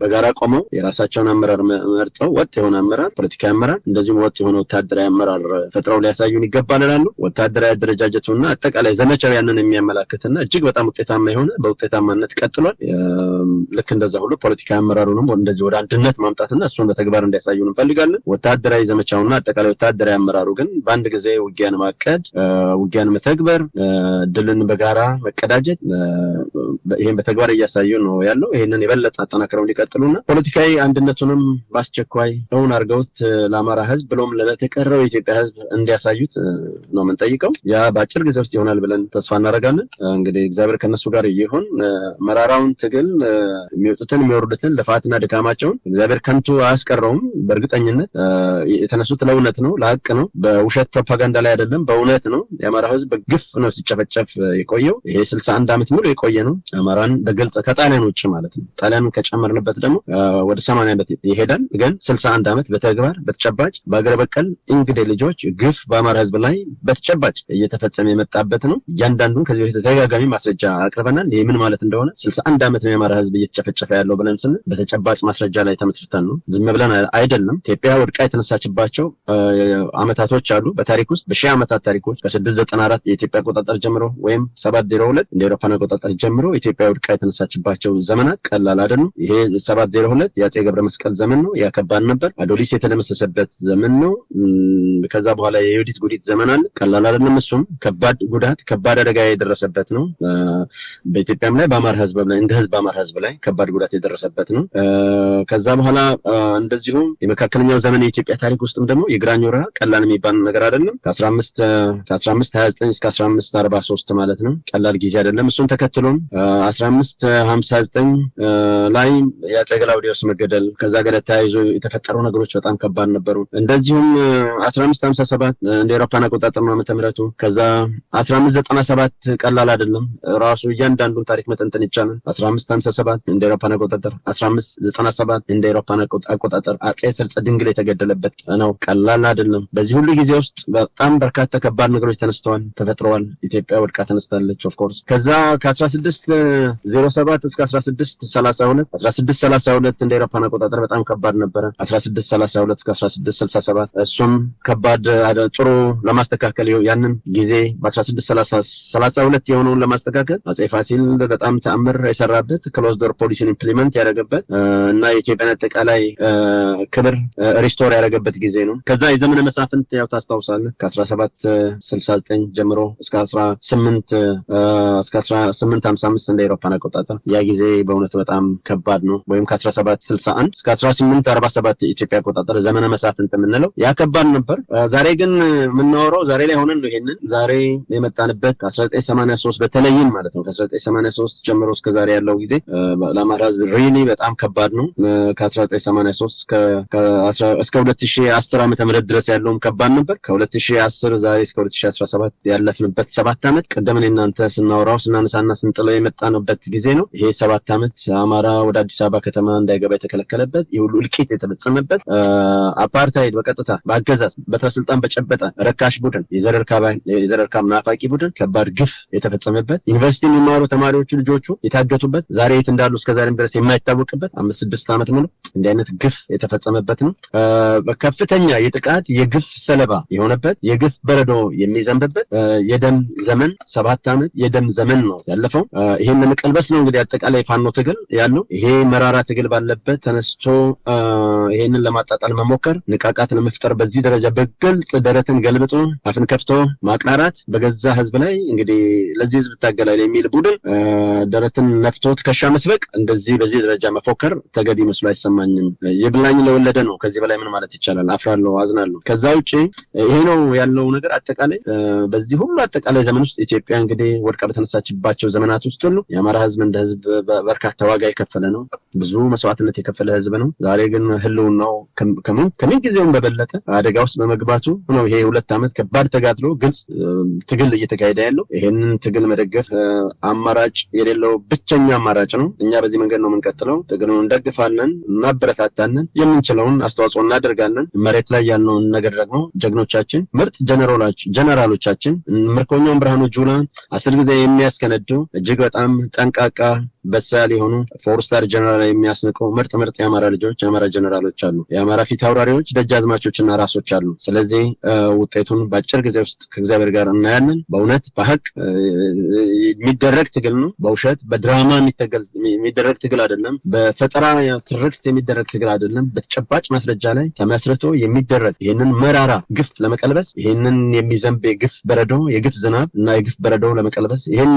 በጋራ ቆመው የራሳቸውን አመራር መርጠው ወጥ የሆነ አመራር፣ ፖለቲካዊ አመራር እንደዚሁም ወጥ የሆነ ወታደራዊ አመራር ፈጥረው ሊያሳዩን ይገባል እላለሁ። ወታደራዊ አደረጃጀቱና አጠቃላይ ዘመቻው ያንን የሚያመላክትና እጅግ በጣም ውጤታማ የሆነ በውጤታማነት ቀጥሏል። ልክ እንደዛ ሁሉ ፖለቲካዊ አመራሩንም እንደዚህ ወደ አንድነት ማምጣትና እሱን በተግባር እንዲያሳዩን እንፈልጋለን። ወታደራዊ ዘመቻውና አጠቃላይ ወታደራዊ አመራሩ ግን በአንድ ጊዜ ውጊያን ማቀድ፣ ውጊያን መተግበር፣ ድልን በጋራ መቀዳጀት፣ ይሄን በተግባር እያሳዩ ነው ያለው። ይሄንን የበለጠ አጠናክረው እንዲቀጥሉና ፖለቲካዊ አንድነቱንም በአስቸኳይ እውን አድርገውት ለአማራ ህዝብ ብሎም ለተቀረው የኢትዮጵያ ህዝብ እንዲያሳዩት ነው የምንጠይቀው። ያ በአጭር ጊዜ ውስጥ ይሆናል ብለን ተስፋ እናደርጋለን። እንግዲህ እግዚአብሔር ከነሱ ጋር ይሁን። መራራውን ትግል የሚወጡትን የሚወርዱትን ልፋትና ድካማቸውን እግዚአብሔር ከንቱ አያስቀረውም። በእርግጠኝነት የተነሱት ለእውነት ነው፣ ለሀቅ ነው፣ በውሸት ፕሮፓጋንዳ ላይ አይደለም፣ በእውነት ነው። የአማራ ህዝብ በግፍ ነው ሲጨፈጨፍ የቆየው። ይሄ 61 ዓመት ሙሉ የቆየ ነው። አማራን በግልጽ ከጣሊያን ውጭ ማለት ነው። ጣሊያን ከጨመርንበት ደግሞ ወደ 80 ዓመት ይሄዳል። ግን 61 ዓመት በተግባር በተጨባጭ በአገር በቀል እንግዲህ ልጆች ግፍ በአማራ ህዝብ ላይ በተጨባጭ እየተፈጸመ የመጣበት ነው። እያንዳንዱን ከዚህ በፊት ተደጋጋሚ ማስረጃ አቅርበናል። ይሄ ምን ማለት እንደሆነ 61 ዓመት ነው የአማራ ህዝብ እየተጨፈጨፈ ያለው ብለን ስንል በተጨባጭ ማስረጃ ላይ ተመስርተን ነው። ዝም ብለን አይደለም። ኢትዮጵያ ወድቃ የተነሳችባቸው አመታቶች አሉ በታሪክ ውስጥ በሺህ ዓመታት ታሪኮች ከ694 የኢትዮጵያ አቆጣጠር ጀምሮ ወይም 702 እንደ አውሮፓውያን አቆጣጠር ጀምሮ ኢትዮጵያ ወድቃ የተነሳችባቸው ዘመናት ቀላል አይደሉም። ይሄ 702 የአፄ ገብረ መስቀል ዘመን ነው። ያከባድ ነበር። አዶሊስ የተደመሰሰበት ዘመን ነው። ከዛ በኋላ የዮዲት ጉዲት ዘመን አለ። ቀላል አይደለም። እሱም ከባድ ጉዳት ከባድ አደጋ የደረሰበት ነው። በኢትዮጵያም ላይ በአማራ ህዝብ ላይ እንደ ህዝብ በአማራ ህዝብ ላይ ከባድ ጉዳት የደረሰበት ነው። ከዛ በኋላ እንደዚሁ የመካከለኛው ዘመን የኢትዮጵያ ታሪክ ውስጥም ደግሞ የግራኝ ወረራ ቀላል የሚባል ነገር አይደለም። ከ1529 እስከ 1543 ማለት ነው። ቀላል ጊዜ አይደለም። እሱን ተከትሎም 1559 ላይ የአፄ ገላውዲዮስ መገደል ከዛ ጋር ተያይዞ የተፈጠሩ ነገሮች በጣም ከባድ ነበሩ። እንደዚሁም 1557 እንደ አውሮፓውያን አቆጣጠር ነው ዓመተ ምህረቱ። ከዛ 1597 ቀላል አይደለም። ራሱ እያንዳንዱን ታሪክ መተንተን ይቻላል። 1557 እንደ አውሮፓውያን አቆጣጠር፣ 1597 እንደ አውሮፓውያን አቆጣጠር አፄ ሰርጸ ድንግል የተገደለበት ነው። ቀላል አይደለም። በዚህ ሁሉ ጊዜ ውስጥ በጣም በርካታ ከባድ ነገሮች ተነስተዋል፣ ተፈጥረዋል። ኢትዮጵያ ወድቃ ተነስታለች። ኦፍ ኮርስ ከዛ ከ1607 እስከ 1632 እንደ አውሮፓውያን አቆጣጠር በጣም ከባድ ነበረ። 1632 እስከ 1667 እሱም ከባድ ጥሩ ለማስተካከል ያንን ጊዜ በ1632 የሆነውን ለማስተካከል አፄ ፋሲል በጣም ተአምር የሰራበት ክሎዝ ዶር ፖሊሲን ኢምፕሊመንት ያደረገበት እና የኢትዮጵያን አጠቃላይ ክብር ሪስቶር ያደረገበት ጊዜ ነው። ከዛ የዘመነ መሳፍንት ያው ታስታውሳለህ ከ1769 ጀምሮ እስከ 1855 እንደ አውሮፓውያን አቆጣጠር ያ ጊዜ በእውነት በጣም ከባድ ነው። ወይም ከ1761 እስከ 1847 የኢትዮጵያ አቆጣጠር ዘመነ መሳፍንት የምንለው ያ ከባድ ነበር። ዛሬ ግን የምናወራው ዛሬ ላይ ሆነን ነው። ይሄንን ዛሬ የመጣንበት ከ1983 በተለይም ማለት ነው ከ1983 ጀምሮ እስከ ዛሬ ያለው ጊዜ ለአማራ ህዝብ ሪሊ በጣም ከባድ ነው። ከ1983 እስከ 2010 ዓመተ ምህረት ድረስ ያለውም ከባድ ነበር። ከ2010 ዛሬ እስከ 2017 ያለፍንበት 7 ዓመት ቀደምን እናንተ ስናወራው ስናነሳና ስንጥለው የመጣንበት ጊዜ ነው። ይሄ 7 ዓመት አማራ ወደ አዲስ አበባ ከተማ እንዳይገባ የተከለከለበት፣ የሁሉ እልቂት የተፈጸመበት፣ አፓርታይድ በቀጥታ በአገዛዝ በተስልጣን በጨበጠ ረካሽ ቡድን የዘር እርካብ ናፋቂ ቡድን ከባድ ግፍ የተፈጸመበት፣ ዩኒቨርሲቲ የሚማሩ ተማሪዎቹ ልጆቹ የታገቱበት፣ ዛሬ የት እንዳሉ እስከዛሬም ድረስ የማይታወቅበት 5-6 ዓመት ሙሉ እንዲህ አይነት ግፍ የተፈጸመበት ነው። በከፍተኛ የጥቃት የግፍ ሰለባ የሆነበት፣ የግፍ በረዶ የሚዘንብበት የደም ዘመን 7 ዓመት የደም ዘመን ነው ያለፈው። ይሄን ለመቀልበስ ነው እንግዲህ አጠቃላይ ፋኖ ትግል ያለው። ይሄ መራራ ትግል ባለበት ተነስቶ ይሄንን ለማጣጣል መሞከር፣ ንቃቃት ለመፍጠር በዚህ ደረጃ በግልጽ ደረትን ገልብጦ አፍን ከፍቶ ማቅራራት በገዛ ህዝብ ላይ እንግዲህ ለዚህ ህዝብ ታገላል የሚል ቡድን ደረትን ነፍቶ ትከሻ መስበቅ፣ እንደዚህ በዚህ ደረጃ መፎከር ተገቢ መስሎ አይሰማኝም። ይብላኝ ለወለደ ነው። ከዚህ በላይ ምን ማለት ይቻላል? አፍራለሁ፣ አዝናለሁ። ከዛ ውጪ ይሄ ነው ያለው ነገር። አጠቃላይ በዚህ ሁሉ አጠቃላይ ዘመን ውስጥ ኢትዮጵያ እንግዲህ ወድቃ በተነሳችባቸው ዘመናት ውስጥ ሁሉ የአማራ ህዝብ እንደ ህዝብ በርካታ ዋጋ የከፈለ ነው። ብዙ መስዋዕትነት የከፈለ ህዝብ ነው። ዛሬ ግን ህልውናው ከምን ጊዜውም በበለጠ አደጋ ውስጥ በመግባቱ ነው ይሄ 2 ዓመት ከባድ ተጋድሎ ግልጽ ትግል እየተካሄደ ያለው። ይሄንን ትግል መደገፍ አማራጭ የሌለው ብቸኛ አማራጭ ነው። እኛ በዚህ መንገድ ነው የምንቀጥለው። ትግሉን እንደግፋለን፣ እናበረታታለን፣ የምንችለውን አስተዋጽኦ እናደርጋለን። መሬት ላይ ያለውን ነገር ደግሞ ጀግኖቻችን ምርጥ ጀነራሎቻችን ምርኮኛውን ብርሃኑ ጁላ 10 ጊዜ የሚያስከነዱ እጅግ በጣም ጠንቃቃ በሳል የሆኑ 4-ስታር ጀነራል የሚያስንቀው ምርጥ የአማራ ልጆች የአማራ ጀነራሎች አሉ። የአማራ ፊት አውራሪዎች ደጃዝማቾችና ራሶች አሉ። ስለዚህ ውጤቱን በአጭር ጊዜ ውስጥ ከእግዚአብሔር ጋር እናያለን። በእውነት በሐቅ የሚደረግ ትግል ነው። በውሸት በድራማ የሚደረግ ትግል አይደለም። በፈጠራ ትርክት የሚደረግ ትግል አይደለም። በተጨባጭ ማስረጃ ላይ ተመስርቶ የሚደረግ ይህንን መራራ ግፍ ለመቀልበስ ይህንን የሚዘንብ የግፍ በረዶ የግፍ ዝናብ እና የግፍ በረዶ ለመቀልበስ ይህን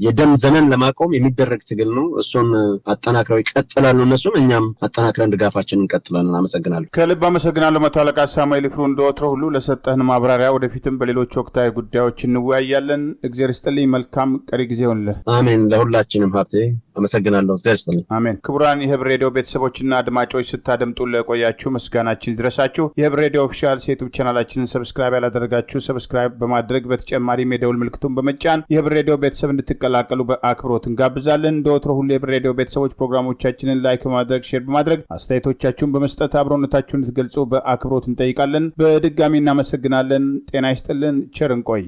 የደም ዘመን ለማቆም የሚደረግ ትግል ነው። እሱን አጠናክረው ይቀጥላሉ። እነሱም እኛም አጠናክረን ድጋፋችንን እንቀጥላለን። አመሰግናለሁ። ከልብ አመሰግናለሁ። መቶ አለቃ ሳሙኤል ይፍሩ እንደወትሮ ሁሉ ለሰጠህን ማብራሪያ፣ ወደፊትም በሌሎች ወቅታዊ ጉዳዮች እንወያያለን። እግዚአብሔር ይስጥልኝ። መልካም ቀሪ ጊዜ ይሁንልህ። አሜን። ለሁላችንም ሀብቴ አመሰግናለሁ። እግዚአብሔር ይስጥልኝ። አሜን። ክቡራን የህብር ሬዲዮ ቤተሰቦችና አድማጮች ስታደምጡ ለቆያችሁ ምስጋናችን ይድረሳችሁ። የህብር ሬዲዮ ኦፊሻል ዩቲዩብ ቻናላችንን ሰብስክራይብ ያላደረጋችሁ ሰብስክራይብ በማድረግ በተጨማሪም የደውል ምልክቱን በመጫን የህብር ሬዲዮ ቤተሰብ እንድትቀላቀሉ በአክብሮት እንጋብዛለን። እንደ ወትሮ ሁሉ የህብር ሬዲዮ ቤተሰቦች ፕሮግራሞቻችንን ላይክ በማድረግ ሼር በማድረግ አስተያየቶቻችሁን በመስጠት አብሮነታችሁን እንድትገልጹ በአክብሮት እንጠይቃለን። በድጋሚ እናመሰግናለን። ጤና ይስጥልን። ቸር እንቆይ።